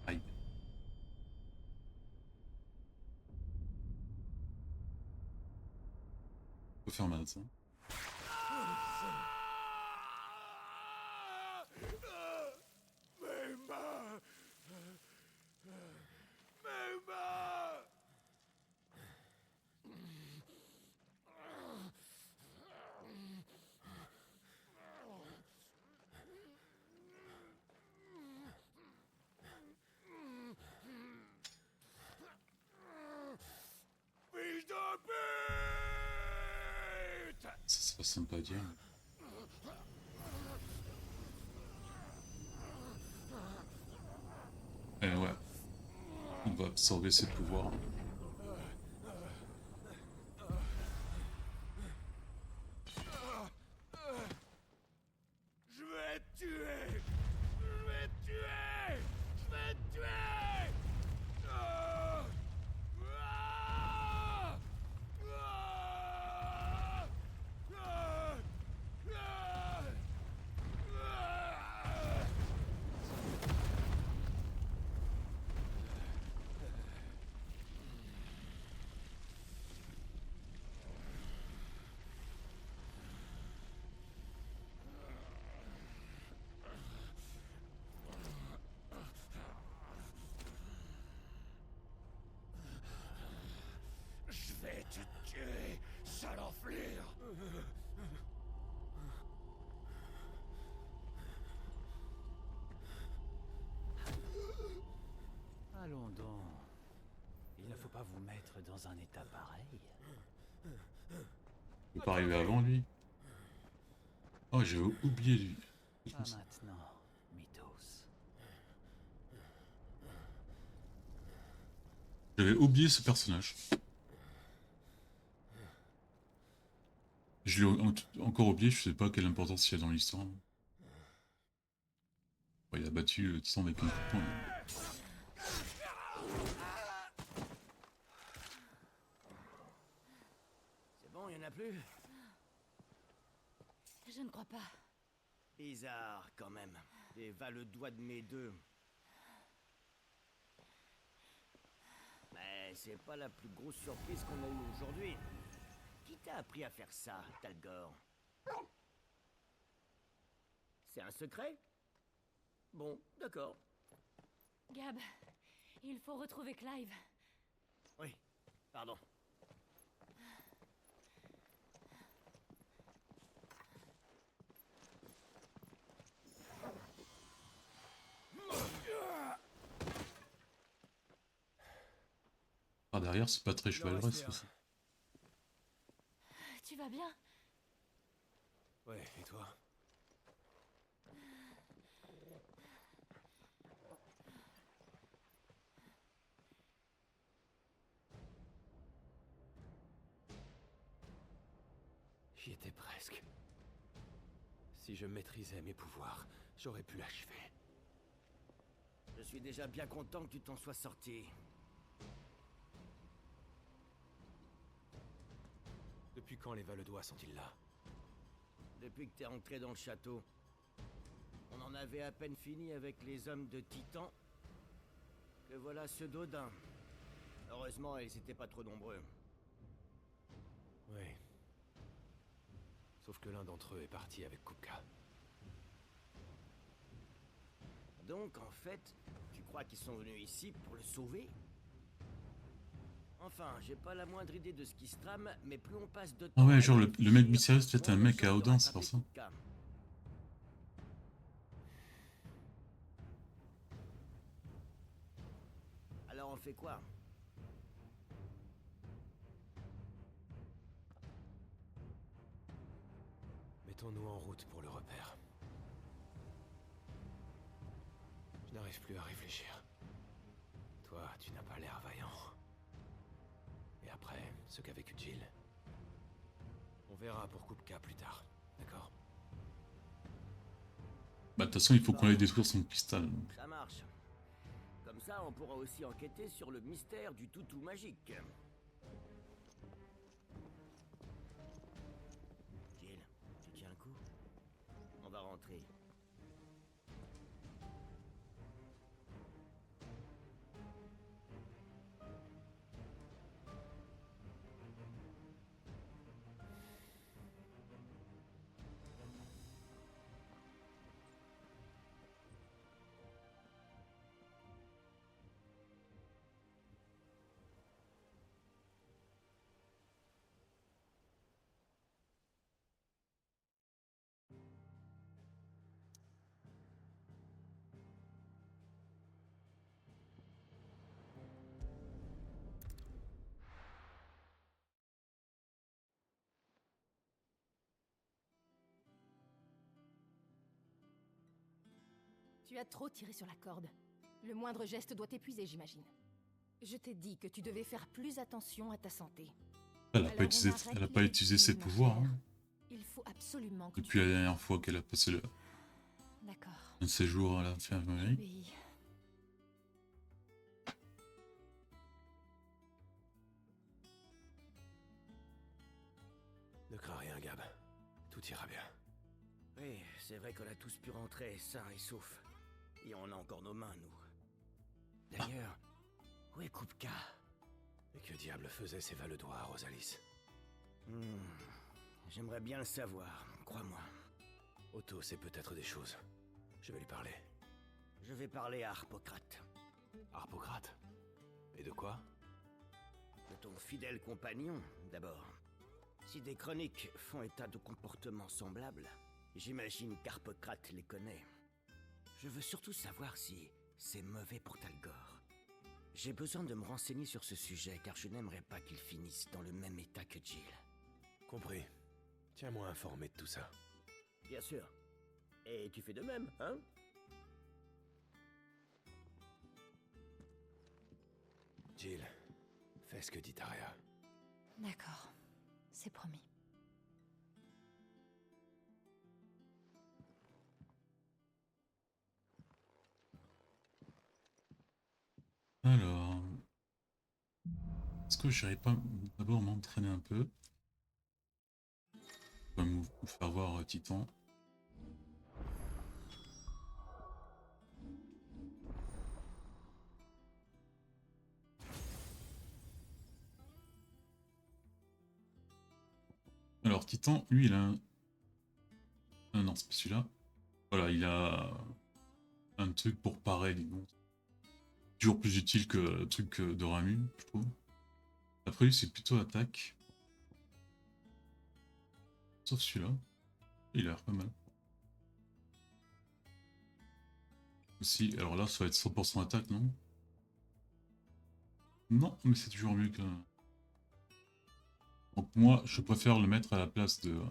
Aïe. Faut faire mal ça. Ça, c'est pas sympa à dire. Eh ouais. On va absorber ses pouvoirs. Je vais te tuer! Je vais te tuer! Je vais te tuer! Ah! Ah! Ah! Ah! Ah! Allons donc. Il ne faut pas vous mettre dans un état pareil. Il peut pas arriver avant lui. Oh, j'ai oublié lui. Pas maintenant, Mythos. J'avais oublié ce personnage. Je l'ai encore oublié, je sais pas quelle importance il y a dans l'histoire. Bon, il a battu le titan avec un coup de poing. C'est bon, il y en a plus? Je ne crois pas. Bizarre, quand même. Et va le doigt de mes deux. Mais c'est pas la plus grosse surprise qu'on a eue aujourd'hui. Qui t'a appris à faire ça, Talgor? C'est un secret? Bon, d'accord. Gab, il faut retrouver Clive. Oui, pardon. Par derrière, c'est pas très chevaleresque ça. Tu vas bien? Ouais, et toi? J'y étais presque. Si je maîtrisais mes pouvoirs, j'aurais pu l'achever. Je suis déjà bien content que tu t'en sois sorti. Depuis quand les Valedois sont-ils là? Depuis que t'es rentré dans le château. On en avait à peine fini avec les hommes de Titan. Que voilà ceux d'Odin. Heureusement, ils étaient pas trop nombreux. Oui. Sauf que l'un d'entre eux est parti avec Kupka. Donc, en fait, tu crois qu'ils sont venus ici pour le sauver? Enfin, j'ai pas la moindre idée de ce qui se trame, mais plus on passe de temps... Ah ouais, genre le mec mystérieux, c'est peut-être un mec à Odin, c'est pour ça. Alors on fait quoi? Mettons-nous en route pour le repère. Je n'arrive plus à réfléchir. Toi, tu n'as pas l'air vaillant. Et après, ce qu'a vécu Jill. On verra pour Kupka plus tard, d'accord? Bah de toute façon, il faut qu'on aille détruire son cristal. Donc. Ça marche. Comme ça, on pourra aussi enquêter sur le mystère du toutou magique. Jill, tu tiens le coup? On va rentrer. Tu as trop tiré sur la corde. Le moindre geste doit t'épuiser, j'imagine. Je t'ai dit que tu devais faire plus attention à ta santé. Elle a pas utilisé ses pouvoirs. Hein. Il faut absolument que depuis la dernière fois qu'elle a passé un séjour à l'infirmerie. Ne crains rien, Gab. Tout ira bien. Oui, c'est vrai qu'on a tous pu rentrer sains et saufs. Et on a encore nos mains, nous. D'ailleurs, où est Kupka? Et que diable faisaient ces Valedois à Rosalis? J'aimerais bien le savoir, crois-moi. Otto sait peut-être des choses. Je vais lui parler. Je vais parler à Harpocrate. Harpocrate? Et de quoi? De ton fidèle compagnon, d'abord. Si des chroniques font état de comportements semblables, j'imagine qu'Harpocrate les connaît. Je veux surtout savoir si c'est mauvais pour Talgor. J'ai besoin de me renseigner sur ce sujet, car je n'aimerais pas qu'il finisse dans le même état que Jill. Compris. Tiens-moi informé de tout ça. Bien sûr. Et tu fais de même, hein? Jill, fais ce que dit Taria. D'accord, c'est promis. Alors... Est-ce que j'irais pas d'abord m'entraîner un peu? On va vous faire voir Titan. Alors Titan, lui, il a un... Ah non, c'est pas celui-là. Voilà, il a un truc pour parer, disons. Toujours plus utile que le truc de Ramu, je trouve. Après lui, c'est plutôt attaque. Sauf celui-là. Il a l'air pas mal. Aussi, alors là, ça va être 100% attaque, non? Non, mais c'est toujours mieux que... Donc moi, je préfère le mettre à la place de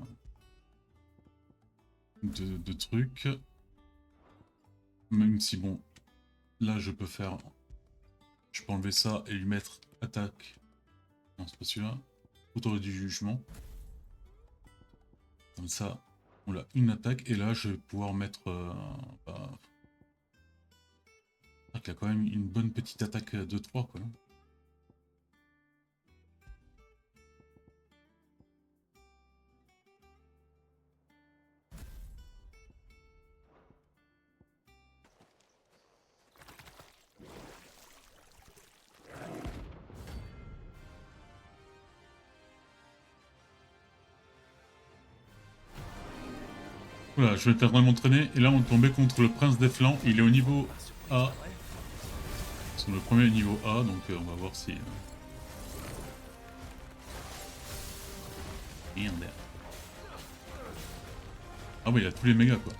trucs. Même si bon, là je peux faire... Je peux enlever ça et lui mettre attaque. Non, c'est pas celui-là. Autour du jugement. Comme ça, on a une attaque. Et là, je vais pouvoir mettre... il a quand même une bonne petite attaque de 3, quoi. Voilà, je vais être en train de m'entraîner et là on est tombé contre le prince des flancs, il est au niveau A. C'est le premier niveau A, donc on va voir si... Merde. Ah oui, il a tous les mégas quoi.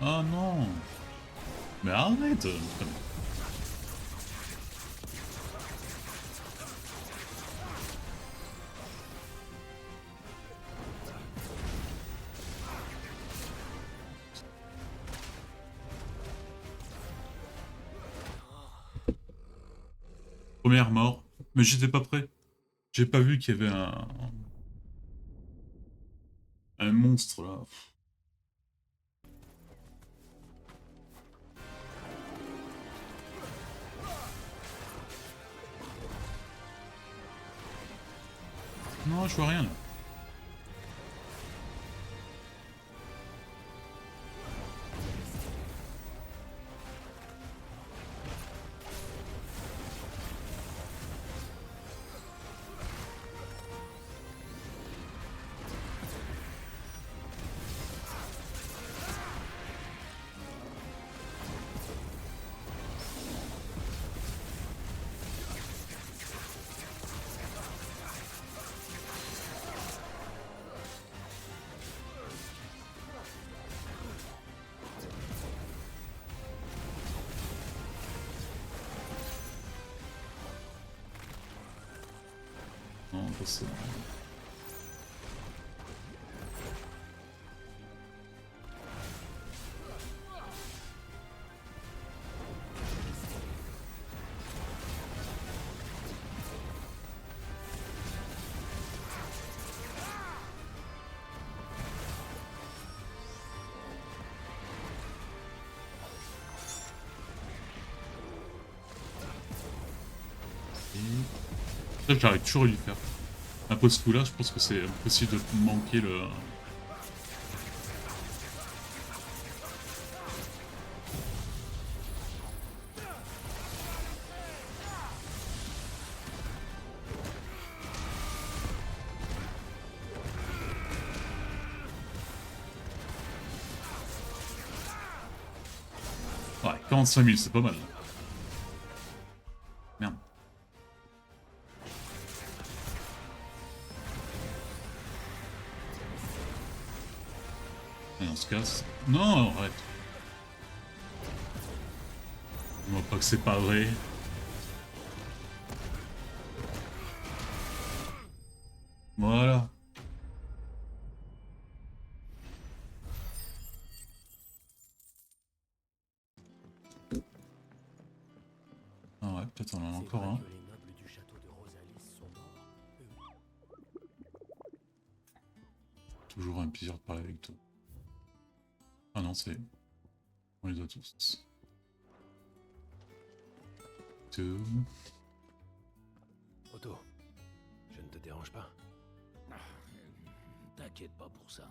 Ah non. Mais arrête. Première mort, mais j'étais pas prêt. J'ai pas vu qu'il y avait un monstre là. Non, je vois rien là. Non, pas ça. J'arrive toujours à lui faire. Après ce coup-là, je pense que c'est impossible de manquer le... Ouais, 45 000, c'est pas mal. Merde. Allez, on se casse. Non, arrête. On voit pas que c'est pas vrai. Voilà. Ah ouais, peut-être on en a encore un. Les nobles du château de Rosalis sont morts. Toujours un plaisir de parler avec toi. Ah non, c'est... On les a tous. Otto, je ne te dérange pas? T'inquiète pas pour ça.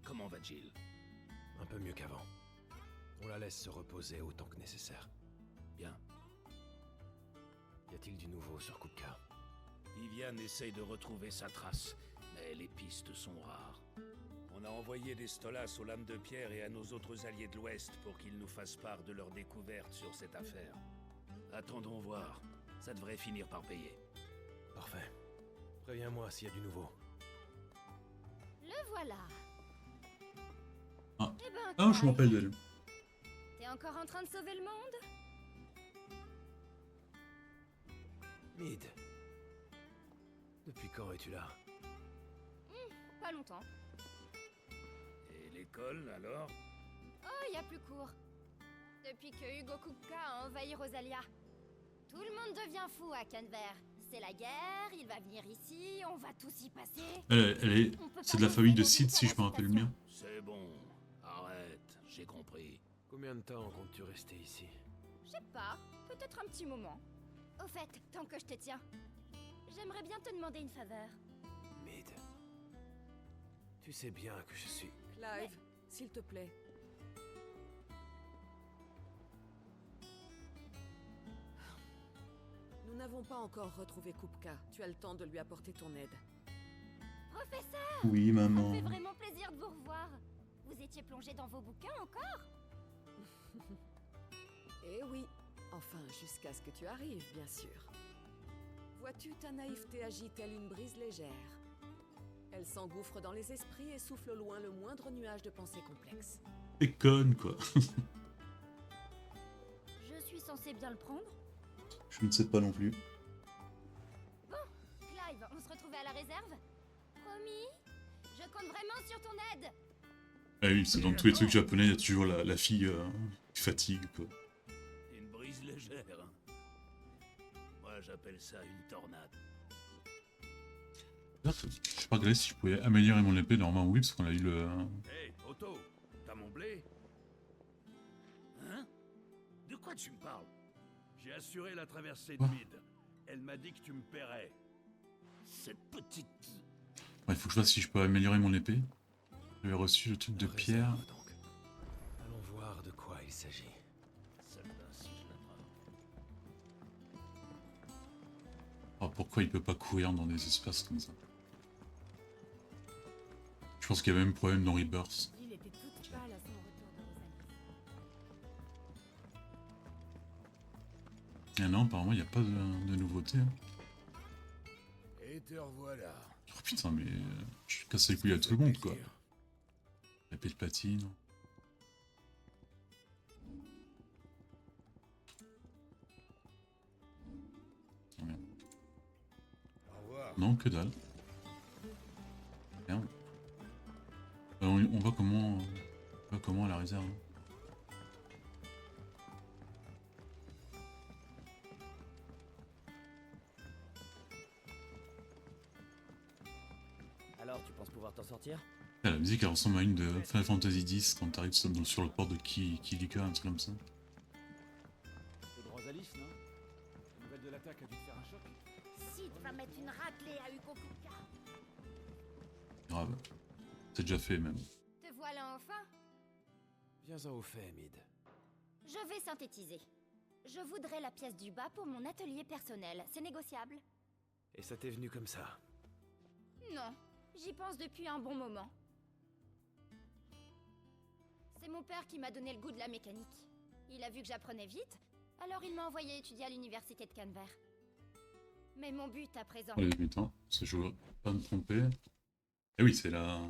Comment va Jill? Un peu mieux qu'avant. On la laisse se reposer autant que nécessaire. Bien. Y a-t-il du nouveau sur Kupka? Viviane essaye de retrouver sa trace, mais les pistes sont rares. On a envoyé des Stolas aux Lames de Pierre et à nos autres alliés de l'Ouest pour qu'ils nous fassent part de leur découverte sur cette affaire. Attendons voir. Ça devrait finir par payer. Parfait. Préviens-moi s'il y a du nouveau. Le voilà. Ah, Eh ben, ah je Clive, me rappelle d'elle. T'es encore en train de sauver le monde? Mid. Depuis quand es-tu là? Pas longtemps. Et l'école, alors? Oh, y a plus court. Depuis que Hugo Kupka a envahi Rosalia. Tout le monde devient fou à Canver. C'est la guerre, il va venir ici, on va tous y passer. C'est de la famille de Sid, si je me rappelle bien. C'est bon. Arrête, j'ai compris. Combien de temps comptes-tu rester ici? Je sais pas, peut-être un petit moment. Au fait, tant que je te tiens, j'aimerais bien te demander une faveur. Mid. Tu sais bien que je suis... Clive, s'il te plaît. Nous n'avons pas encore retrouvé Kupka. Tu as le temps de lui apporter ton aide. Professeur! Oui, Ça maman. me fait vraiment plaisir de vous revoir. Vous étiez plongé dans vos bouquins encore? Eh oui, enfin jusqu'à ce que tu arrives, bien sûr. Vois-tu, ta naïveté agit telle une brise légère. Elle s'engouffre dans les esprits et souffle au loin le moindre nuage de pensée complexe. T'es conne, quoi. Je suis censée bien le prendre? Je ne sais pas non plus. Bon, Clive, on se retrouvait à la réserve? Promis? Je compte vraiment sur ton aide! Ah oui, c'est dans tous les trucs japonais, il y a toujours la fille qui fatigue, quoi. Une brise légère. Hein. Moi, j'appelle ça une tornade. Je sais pas regardé si je pouvais améliorer mon épée, normalement oui, parce qu'on a eu le... Hey, Otto, t'as mon blé? Hein? De quoi tu me parles? J'ai assuré la traversée de Mid. Elle m'a dit que tu me paierais. Cette petite... Ouais, il faut que je vois si je peux améliorer mon épée. J'avais reçu le truc de pierre. Donc. Allons voir de quoi il s'agit. Celle-là, si je l'attrape. Oh, pourquoi il peut pas courir dans des espaces comme ça? Je pense qu'il y avait même problème dans Rebirth. Il était toute pâle à son retour de Rosalie. Ah non, apparemment il n'y a pas de nouveauté. Hein. Et te revoilà. Oh putain, mais je casse les couilles à tout le monde, quoi. Épée de platine. Ouais. Au revoir. Non, que dalle. Bien. On voit comment à la réserve. Alors, tu penses pouvoir t'en sortir? Ah, la musique elle ressemble à une de Final Fantasy X quand t'arrives sur le port de Kilika, un truc comme ça. C'est de Rosalis, non? La nouvelle de l'attaque a dû te faire un choc. Sid va mettre une raclée à Hugo Kupka. Grave. C'est déjà fait même. Te voilà enfin? Viens-en au fait, Mid. Je vais synthétiser. Je voudrais la pièce du bas pour mon atelier personnel. C'est négociable? Et ça t'est venu comme ça? Non, j'y pense depuis un bon moment. C'est mon père qui m'a donné le goût de la mécanique. Il a vu que j'apprenais vite, alors il m'a envoyé étudier à l'université de Canver. Mais mon but à présent... Allez, putain, parce que je veux pas me tromper. Eh oui, c'est la...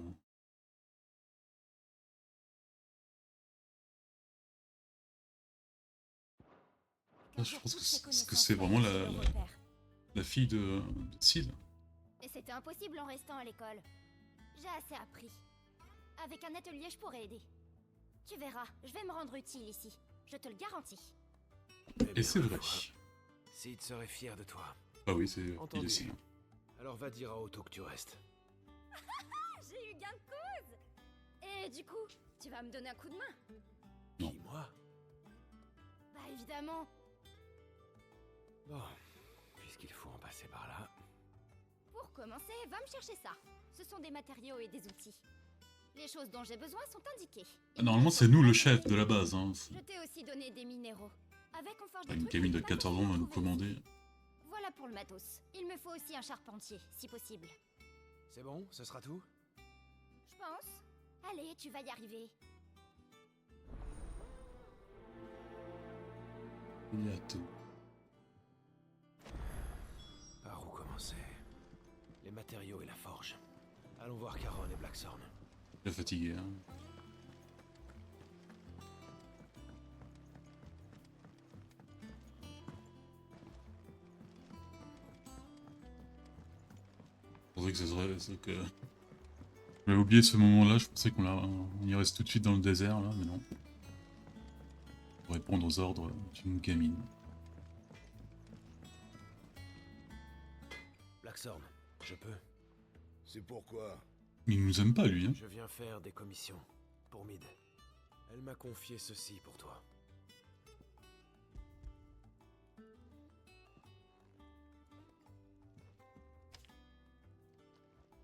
Là, je pense que c'est vraiment la fille de Sid. Et c'était impossible en restant à l'école. J'ai assez appris. Avec un atelier, je pourrais aider. Tu verras, je vais me rendre utile ici. Je te le garantis. Et c'est vrai. Sid serait fier de toi. Ah oui, c'est il Entendu. aussi. Alors va dire à Otto que tu restes. J'ai eu gain de cause. Et du coup, tu vas me donner un coup de main? Non. Qui, moi? Bah évidemment. Bon, puisqu'il faut en passer par là. Pour commencer, va me chercher ça. Ce sont des matériaux et des outils. Les choses dont j'ai besoin sont indiquées. Normalement, c'est nous le chef de la base. Hein. Je t'ai aussi donné des minéraux. Avec on forge des Une trucs gamine de que t'as 14 pas ans va nous trouvé. commander. Voilà pour le matos. Il me faut aussi un charpentier, si possible. C'est bon, ce sera tout? Je pense. Allez, tu vas y arriver. Il y a tout. Par où commencer? Les matériaux et la forge. Allons voir Caron et Blackthorn. Il est fatigué. Hein. Je pensais que ça serait... que... J'avais oublié ce moment-là, je pensais on y reste tout de suite dans le désert, là, mais non. Pour répondre aux ordres d'une gamine. Blackthorn, je peux. C'est pourquoi? Mais il nous aime pas, lui. Hein. Je viens faire des commissions pour Mid. Elle m'a confié ceci pour toi.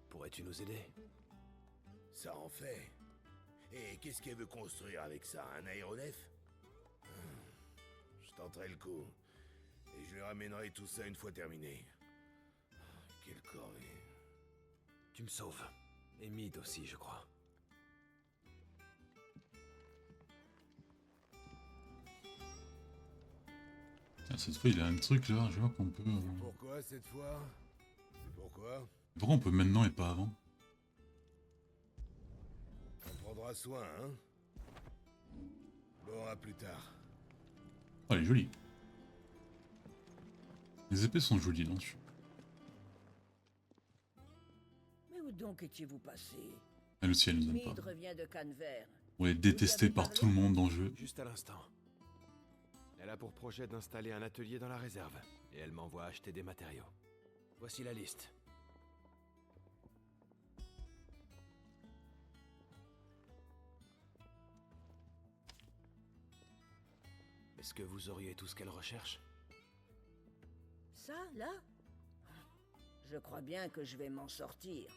Pourrais-tu nous aider? Ça en fait. Et qu'est-ce qu'elle veut construire avec ça? Un aéronef? Je tenterai le coup. Et je lui ramènerai tout ça une fois terminé. Quelle corvée. Tu me sauves. Et Mid aussi, je crois. Ah, cette fois, il a un truc là, je vois qu'on peut... Pourquoi cette fois? C'est pourquoi? Pourquoi on peut maintenant et pas avant? On prendra soin, hein? Bon, à plus tard. Oh, elle est jolie. Les épées sont jolies, non? Mais où donc étiez-vous passé? Elle aussi, elle nous aime Mid pas. revient de Canver. On est détesté par tout le monde dans le jeu. Juste à l'instant. Elle a pour projet d'installer un atelier dans la réserve. Et elle m'envoie acheter des matériaux. Voici la liste. Est-ce que vous auriez tout ce qu'elle recherche? Ça, là? Je crois bien que je vais m'en sortir.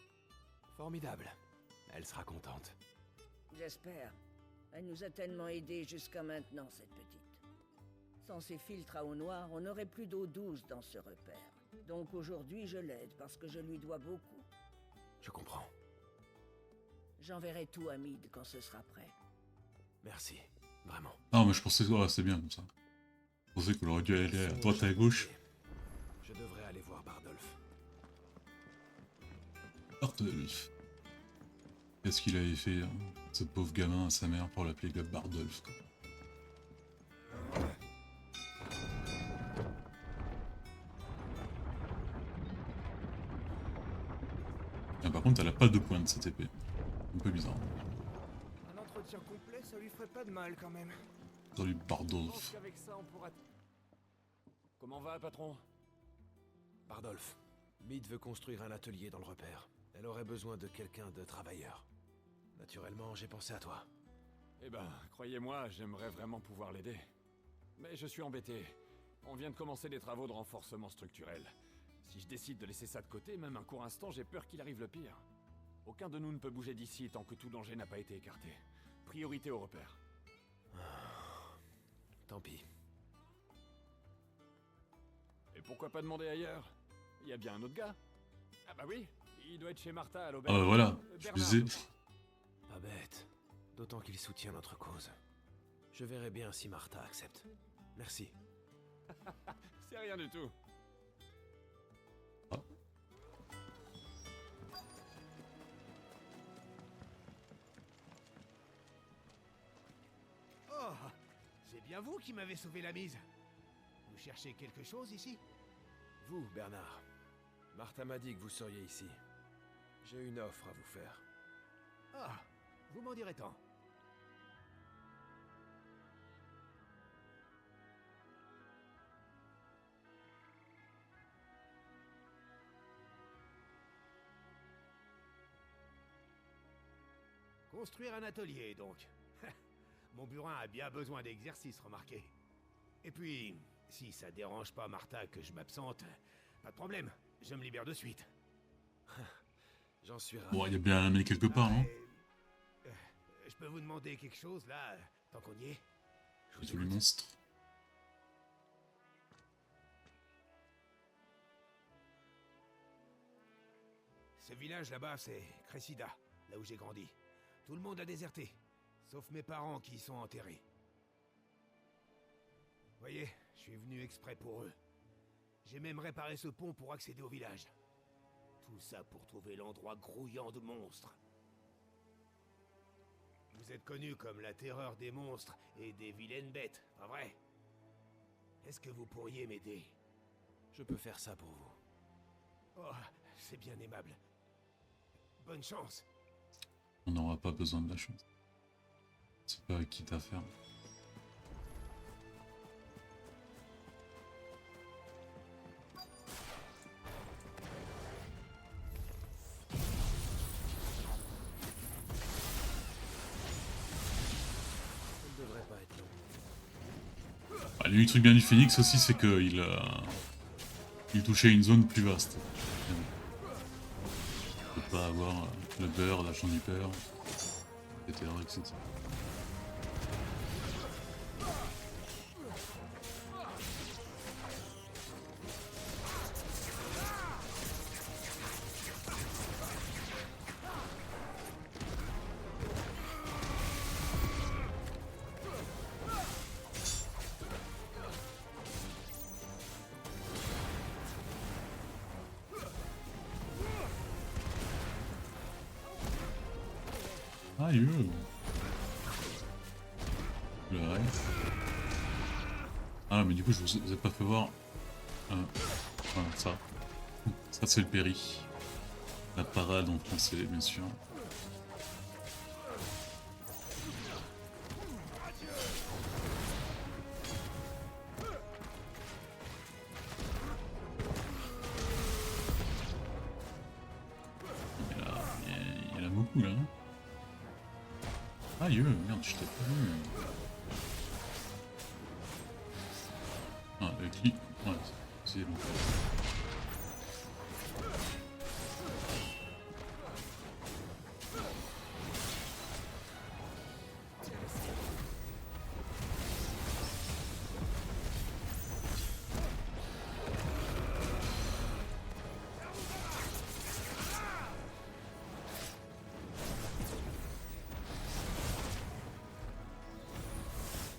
Formidable. Elle sera contente. J'espère. Elle nous a tellement aidés jusqu'à maintenant, cette petite. Sans ces filtres à eau noire, on n'aurait plus d'eau douce dans ce repère. Donc aujourd'hui, je l'aide parce que je lui dois beaucoup. Je comprends. J'enverrai tout à Mid quand ce sera prêt. Merci. Vraiment. Non, mais je pensais que c'est bien comme ça. Je pensais qu'on aurait dû aller à droite et à gauche. Je devrais aller voir Bardolph. Bardolph. Qu'est-ce qu'il avait fait, hein, ce pauvre gamin, à sa mère, pour l'appeler Bardolph, quoi. Ah, par contre, elle a pas de pointe, cette épée. Un peu bizarre. Un entretien complet, ça lui ferait pas de mal quand même. Salut, Je pense Bardolph. qu'avec ça, on pourra... Comment va, patron? Bardolph. Mid veut construire un atelier dans le repère. Elle aurait besoin de quelqu'un de travailleur. Naturellement, j'ai pensé à toi. Eh ben, croyez-moi, j'aimerais vraiment pouvoir l'aider. Mais je suis embêté. On vient de commencer des travaux de renforcement structurel. Si je décide de laisser ça de côté, même un court instant, j'ai peur qu'il arrive le pire. Aucun de nous ne peut bouger d'ici tant que tout danger n'a pas été écarté. Priorité au repère. Tant pis. Et pourquoi pas demander ailleurs? Il y a bien un autre gars. Ah bah oui, il doit être chez Martha à Ah l'auberge. bah voilà, je Bernard. disais. Pas bête. D'autant qu'il soutient notre cause. Je verrai bien si Martha accepte. Merci. C'est rien du tout. Oh, c'est bien vous qui m'avez sauvé la mise. cherchez quelque chose ici? Vous, Bernard. Martha m'a dit que vous seriez ici. J'ai une offre à vous faire. Ah, vous m'en direz tant. Construire un atelier, donc. Mon burin a bien besoin d'exercice, remarquez. Et puis, si ça dérange pas Martha que je m'absente, pas de problème, je me libère de suite. J'en suis ravi. Bon, il y a bien un mec quelque part, non? Je peux vous demander quelque chose, là, tant qu'on y est? Tous les monstres. Ce village là-bas, c'est Cressida, là où j'ai grandi. Tout le monde a déserté, sauf mes parents qui y sont enterrés. Voyez, je suis venu exprès pour eux. J'ai même réparé ce pont pour accéder au village. Tout ça pour trouver l'endroit grouillant de monstres. Vous êtes connu comme la terreur des monstres et des vilaines bêtes, pas vrai? Est-ce que vous pourriez m'aider? Je peux faire ça pour vous. Oh, c'est bien aimable. Bonne chance. On n'aura pas besoin de la chose. C'est pas quitte à faire. Ah, le truc bien du Phoenix aussi, c'est qu'il il touchait une zone plus vaste. On peut pas avoir le beurre, l'argent du beurre, etc., etc. Aïe. Le reste. Ah mais du coup je vous ai pas fait voir. Voilà, ça. Ça c'est le péri. La parade en français bien sûr. Il y en a beaucoup là. Aïe, merde, je t'ai pas vu. Ah, avec lui. Ouais, c'est long.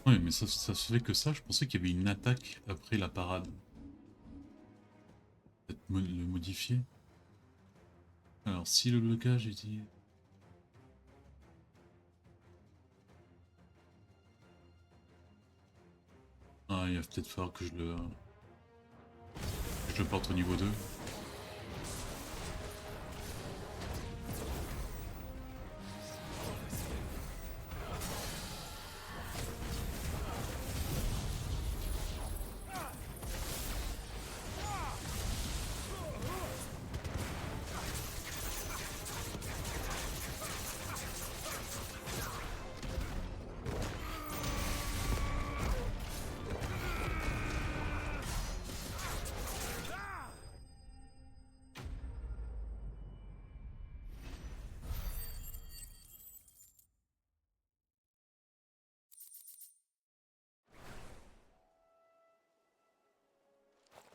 Ouais, mais ça se fait que ça, je pensais qu'il y avait une attaque après la parade. Peut-être le modifier. Alors, si le blocage est dit... Ah, il va peut-être falloir que je le porte au niveau 2.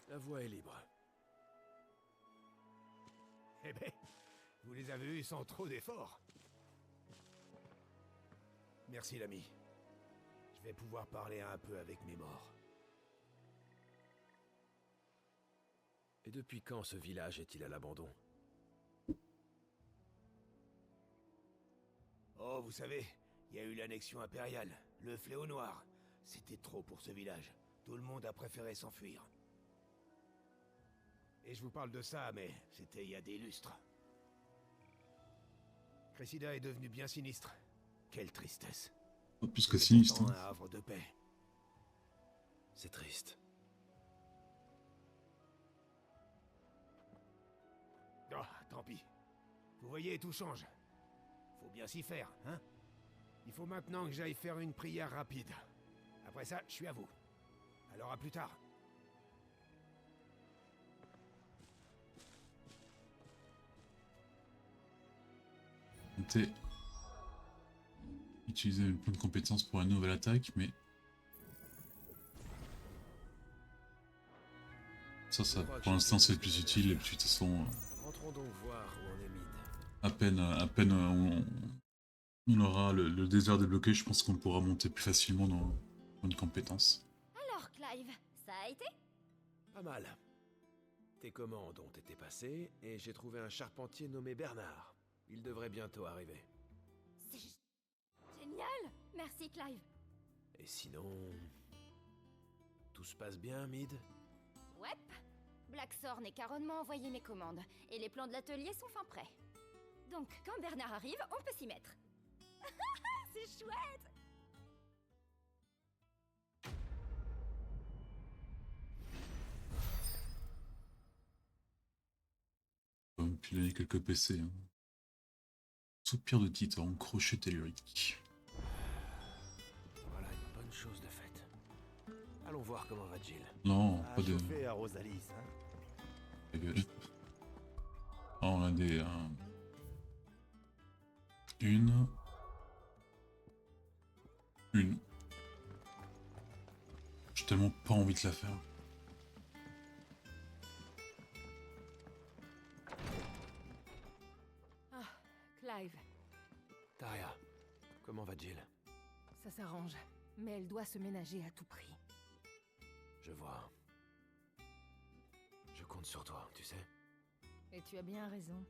La voie est libre. Eh ben, vous les avez eus sans trop d'efforts. Merci l'ami. Je vais pouvoir parler un peu avec mes morts. Et depuis quand ce village est-il à l'abandon? Oh, vous savez, il y a eu l'annexion impériale, le fléau noir. C'était trop pour ce village. Tout le monde a préféré s'enfuir. Et je vous parle de ça, mais c'était il y a des lustres. Cressida est devenue bien sinistre. Quelle tristesse. Pas plus que sinistre. Pourtant un havre de paix. C'est triste. Oh, tant pis. Vous voyez, tout change. Faut bien s'y faire, hein? Il faut maintenant que j'aille faire une prière rapide. Après ça, je suis à vous. Alors à plus tard. Utiliser le point de compétence pour une nouvelle attaque, mais... Ça pour l'instant c'est le plus utile, et puis de toute façon... Rentrons donc voir où en est Mid. À peine on aura le désert débloqué, je pense qu'on pourra monter plus facilement dans une compétence. Alors, Clive, ça a été? Pas mal. Tes commandes ont été passées, et j'ai trouvé un charpentier nommé Bernard. Il devrait bientôt arriver. C'est génial! Merci, Clive. Et sinon... Tout se passe bien, Mid? Ouais. Blackthorn et Caron m'ont envoyé mes commandes, et les plans de l'atelier sont fin prêts. Donc, quand Bernard arrive, on peut s'y mettre. C'est chouette! On va empiler quelques PC. Hein. Soupir de titan, crochet tellurique. Voilà une bonne chose de faite. Allons voir comment va Jill. Non, pas de... à Rosalis, hein. Ta gueule. Ah, on a des... Une. J'ai tellement pas envie de la faire. Ah, Clive, Taria, comment va Jill? ça s'arrange, mais elle doit se ménager à tout prix. Je vois. Je compte sur toi, tu sais. Et tu as bien raison.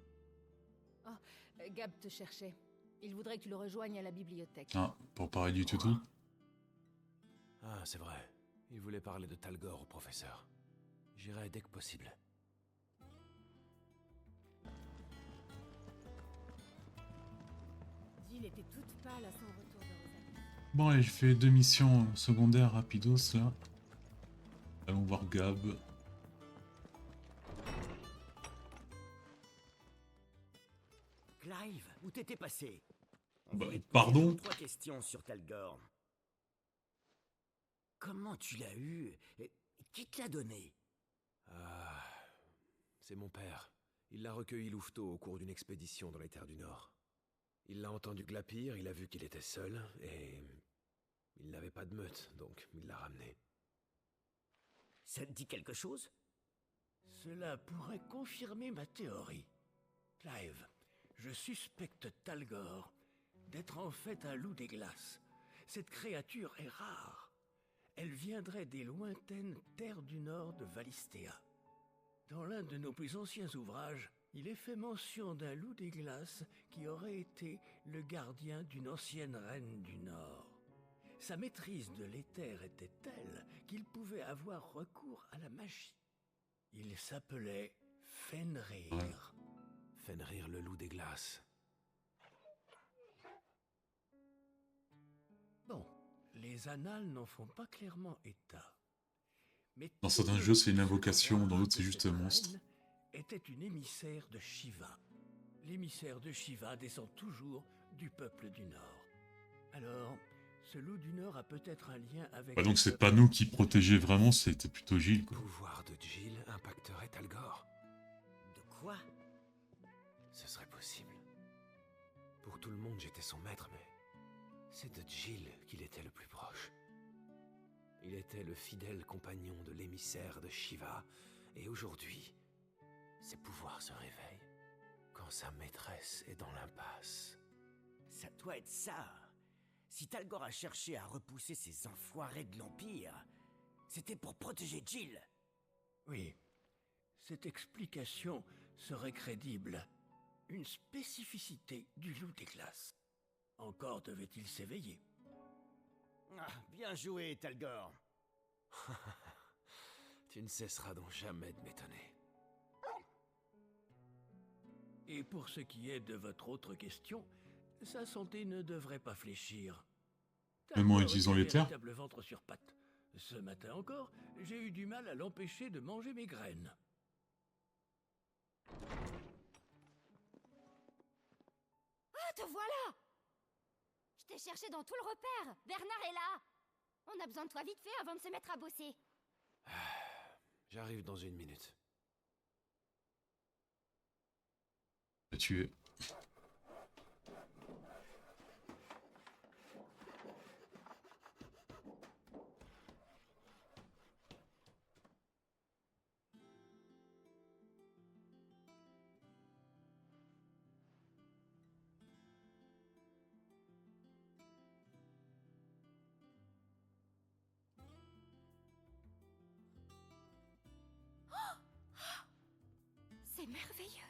Oh, Gab te cherchait. Il voudrait que tu le rejoignes à la bibliothèque. Ah, pour parler du tuto. Ah, c'est vrai. Il voulait parler de Talgor au professeur. J'irai dès que possible. Jill était toute pâle à son retour de Rosalie. Bon, allez, je fais 2 missions secondaires rapidos là. Allons voir Gab. Clive, où t'étais passé? Bah, pardon? 3 questions sur Talgor. Comment tu l'as eu? Et qui te l'a donné? Ah... C'est mon père. Il l'a recueilli louveteau au cours d'une expédition dans les terres du Nord. Il l'a entendu glapir, il a vu qu'il était seul, et... il n'avait pas de meute, donc il l'a ramené. Ça te dit quelque chose? Cela pourrait confirmer ma théorie. Clive, je suspecte Talgor d'être en fait un loup des glaces. Cette créature est rare. Elle viendrait des lointaines terres du nord de Valistea. Dans l'un de nos plus anciens ouvrages, il est fait mention d'un loup des glaces qui aurait été le gardien d'une ancienne reine du Nord. Sa maîtrise de l'éther était telle qu'il pouvait avoir recours à la magie. Il s'appelait Fenrir. Fenrir le loup des glaces. Bon, les annales n'en font pas clairement état. Mais Dans certains jeux, c'est une invocation, dans d'autres, c'est juste un monstre. était une émissaire de Shiva. L'émissaire de Shiva descend toujours du peuple du Nord. Alors, ce loup du Nord a peut-être un lien avec... Bah donc c'est pas nous qui protégeait vraiment, c'était plutôt Jill, quoi. Le pouvoir de Jill impacterait Talgor. De quoi? Ce serait possible. Pour tout le monde, j'étais son maître, mais... c'est de Jill qu'il était le plus proche. Il était le fidèle compagnon de l'émissaire de Shiva, et aujourd'hui, ses pouvoirs se réveillent quand sa maîtresse est dans l'impasse. Ça doit être ça. Si Talgor a cherché à repousser ces enfoirés de l'Empire, c'était pour protéger Jill. Oui, cette explication serait crédible. Une spécificité du loup des glaces. Encore devait-il s'éveiller. Ah, bien joué, Talgor. Tu ne cesseras donc jamais de m'étonner. Et pour ce qui est de votre autre question, sa santé ne devrait pas fléchir. Même en Talbot utilisant est un les terres. véritable ventre sur pattes. Ce matin encore, j'ai eu du mal à l'empêcher de manger mes graines. Ah, te voilà! Je t'ai cherché dans tout le repère. Bernard est là. On a besoin de toi vite fait avant de se mettre à bosser. J'arrive dans 1 minute. À tuer. C'est merveilleux.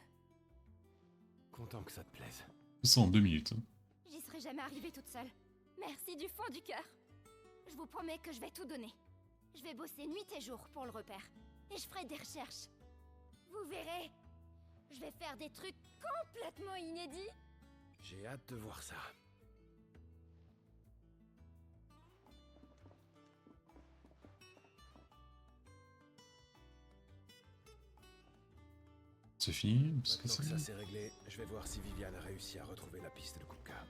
Content que ça te plaise. Ça en 2 minutes. Hein. J'y serais jamais arrivée toute seule. Merci du fond du cœur. Je vous promets que je vais tout donner. Je vais bosser nuit et jour pour le repère. Et je ferai des recherches. Vous verrez. Je vais faire des trucs complètement inédits. J'ai hâte de voir ça. C'est fini parce que Maintenant que ça... ça c'est réglé, je vais voir si Viviane a réussi à retrouver la piste de Kupka.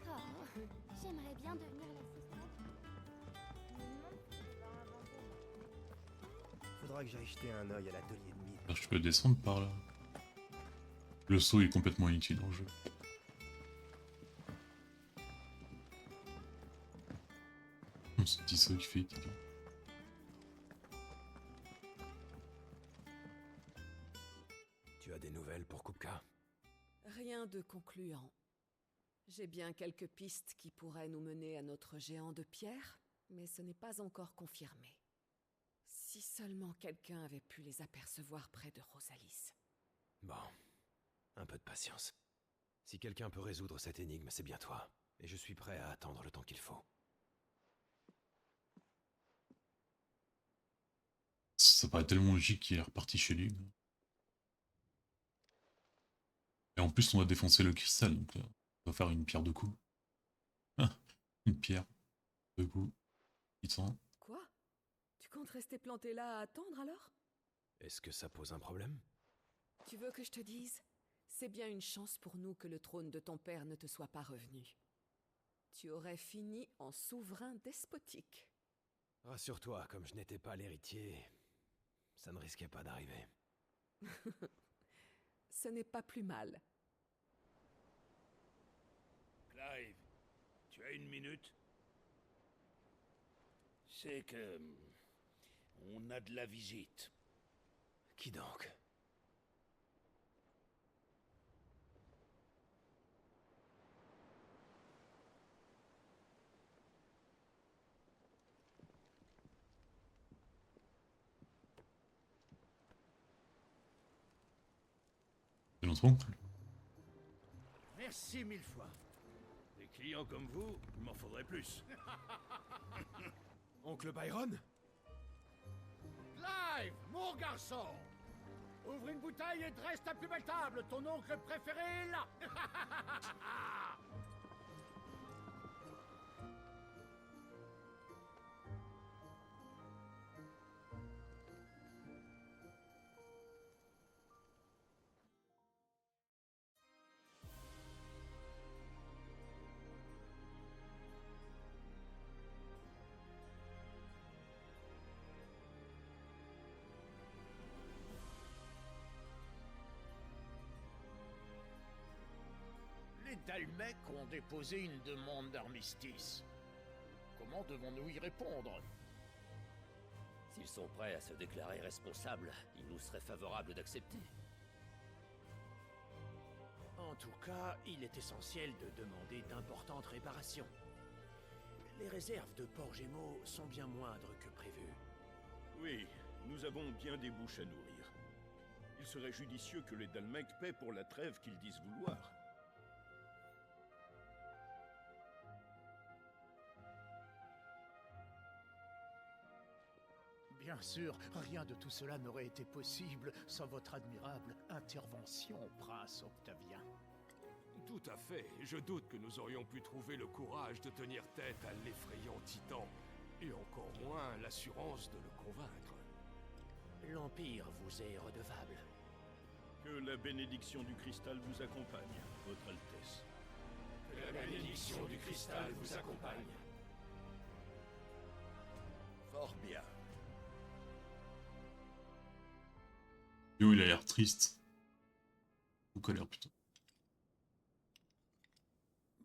Oh, j'aimerais bien devenir l'assistante. Faudra que j'aille jeter un œil à l'atelier de mine. Alors, je peux descendre par là. Le saut est complètement inutile dans le jeu. Ce petit saut qui fait étudiant. Tu as des nouvelles pour Kupka? Rien de concluant. J'ai bien quelques pistes qui pourraient nous mener à notre géant de pierre, mais ce n'est pas encore confirmé. Si seulement quelqu'un avait pu les apercevoir près de Rosalis. Bon, un peu de patience. Si quelqu'un peut résoudre cette énigme, c'est bien toi. Et je suis prêt à attendre le temps qu'il faut. Ça paraît tellement logique qu'il est reparti chez lui. Et en plus, on va défoncer le cristal, donc on va faire une pierre de coups. Ah, une pierre de coups. Il sent. Quoi? Tu comptes rester planté là à attendre alors? Est-ce que ça pose un problème? Tu veux que je te dise? C'est bien une chance pour nous que le trône de ton père ne te soit pas revenu. Tu aurais fini en souverain despotique. Rassure-toi, comme je n'étais pas l'héritier, ça ne risquait pas d'arriver. Ce n'est pas plus mal. Clive, tu as 1 minute? C'est que... on a de la visite. Qui donc? C'est notre oncle. Merci 1000 fois. Des clients comme vous, il m'en faudrait plus. Oncle Byron? Clive, mon garçon! Ouvre une bouteille et dresse ta plus belle table. Ton oncle préféré est là. Les Dalmecs ont déposé une demande d'armistice. Comment devons-nous y répondre? S'ils sont prêts à se déclarer responsables, il nous serait favorable d'accepter. En tout cas, il est essentiel de demander d'importantes réparations. Les réserves de Port-Gémeaux sont bien moindres que prévu. Oui, nous avons bien des bouches à nourrir. Il serait judicieux que les Dalmecs paient pour la trêve qu'ils disent vouloir. Bien sûr, rien de tout cela n'aurait été possible sans votre admirable intervention, prince Octavien. Tout à fait. Je doute que nous aurions pu trouver le courage de tenir tête à l'effrayant titan, et encore moins l'assurance de le convaincre. L'Empire vous est redevable. Que la bénédiction du cristal vous accompagne, Votre Altesse. Que la bénédiction du cristal vous accompagne. Fort bien. Yo, il a l'air triste. Ou colère plutôt.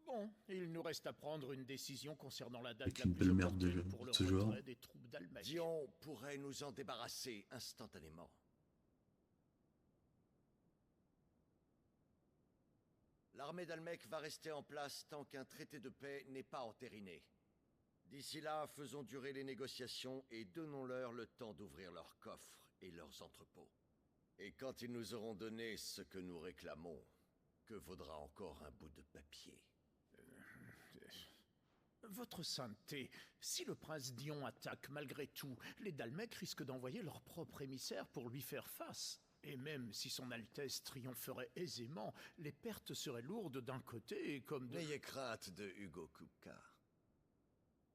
Bon, il nous reste à prendre une décision concernant la date Avec la une plus belle merde opportune pour le ce genre. retrait des troupes d'Almec. Dion pourrait nous en débarrasser instantanément. L'armée d'Almec va rester en place tant qu'un traité de paix n'est pas entériné. D'ici là, faisons durer les négociations et donnons-leur le temps d'ouvrir leurs coffres et leurs entrepôts. Et quand ils nous auront donné ce que nous réclamons, que vaudra encore un bout de papier? Votre sainteté, si le prince Dion attaque malgré tout, les Dalmecs risquent d'envoyer leur propre émissaire pour lui faire face. Et même si son Altesse triompherait aisément, les pertes seraient lourdes d'un côté comme de... N'ayez crainte de Hugo Kupka.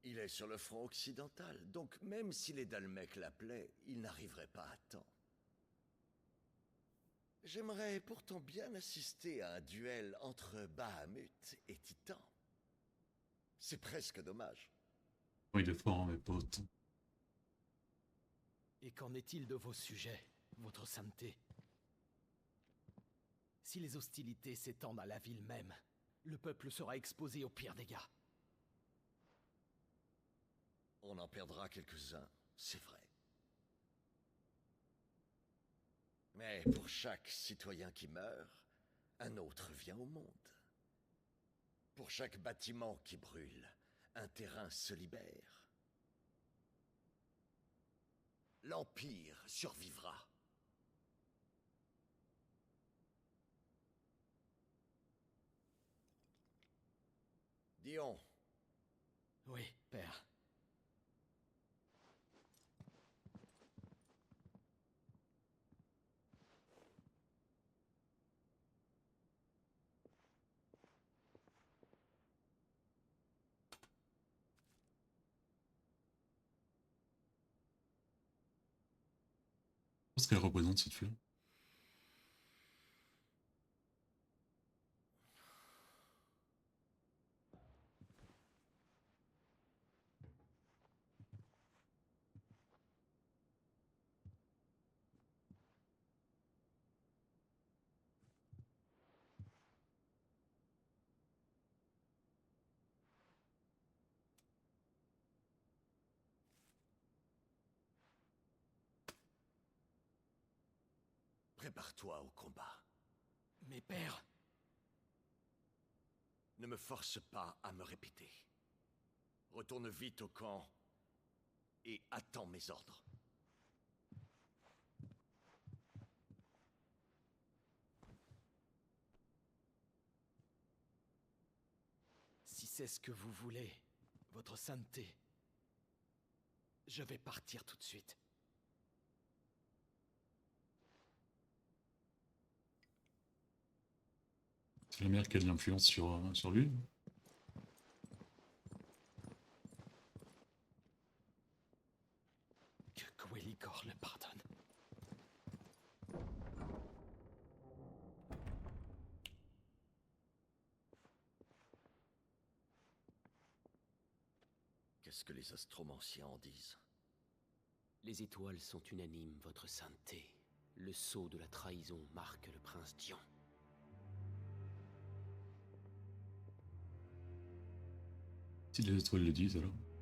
Il est sur le front occidental, donc même si les Dalmecs l'appelaient, il n'arriverait pas à temps. J'aimerais pourtant bien assister à un duel entre Bahamut et Titan. C'est presque dommage. Oh, il est fort, hein, mais pas autant. Et qu'en est-il de vos sujets, votre sainteté? Si les hostilités s'étendent à la ville même, le peuple sera exposé aux pires dégâts. On en perdra quelques-uns, c'est vrai. Mais pour chaque citoyen qui meurt, un autre vient au monde. Pour chaque bâtiment qui brûle, un terrain se libère. L'Empire survivra. Dion. Oui, père. Qu'est-ce qu'elle représente cette fleur? Prépare-toi au combat. Mais père... Ne me force pas à me répéter. Retourne vite au camp et attends mes ordres. Si c'est ce que vous voulez, votre sainteté, je vais partir tout de suite. C'est la mère qui a de l'influence sur lui. Que Queligor le pardonne. Qu'est-ce que les astromanciens en disent? Les étoiles sont unanimes, votre sainteté. Le sceau de la trahison marque le prince Dion. Si les étoiles le disent alors.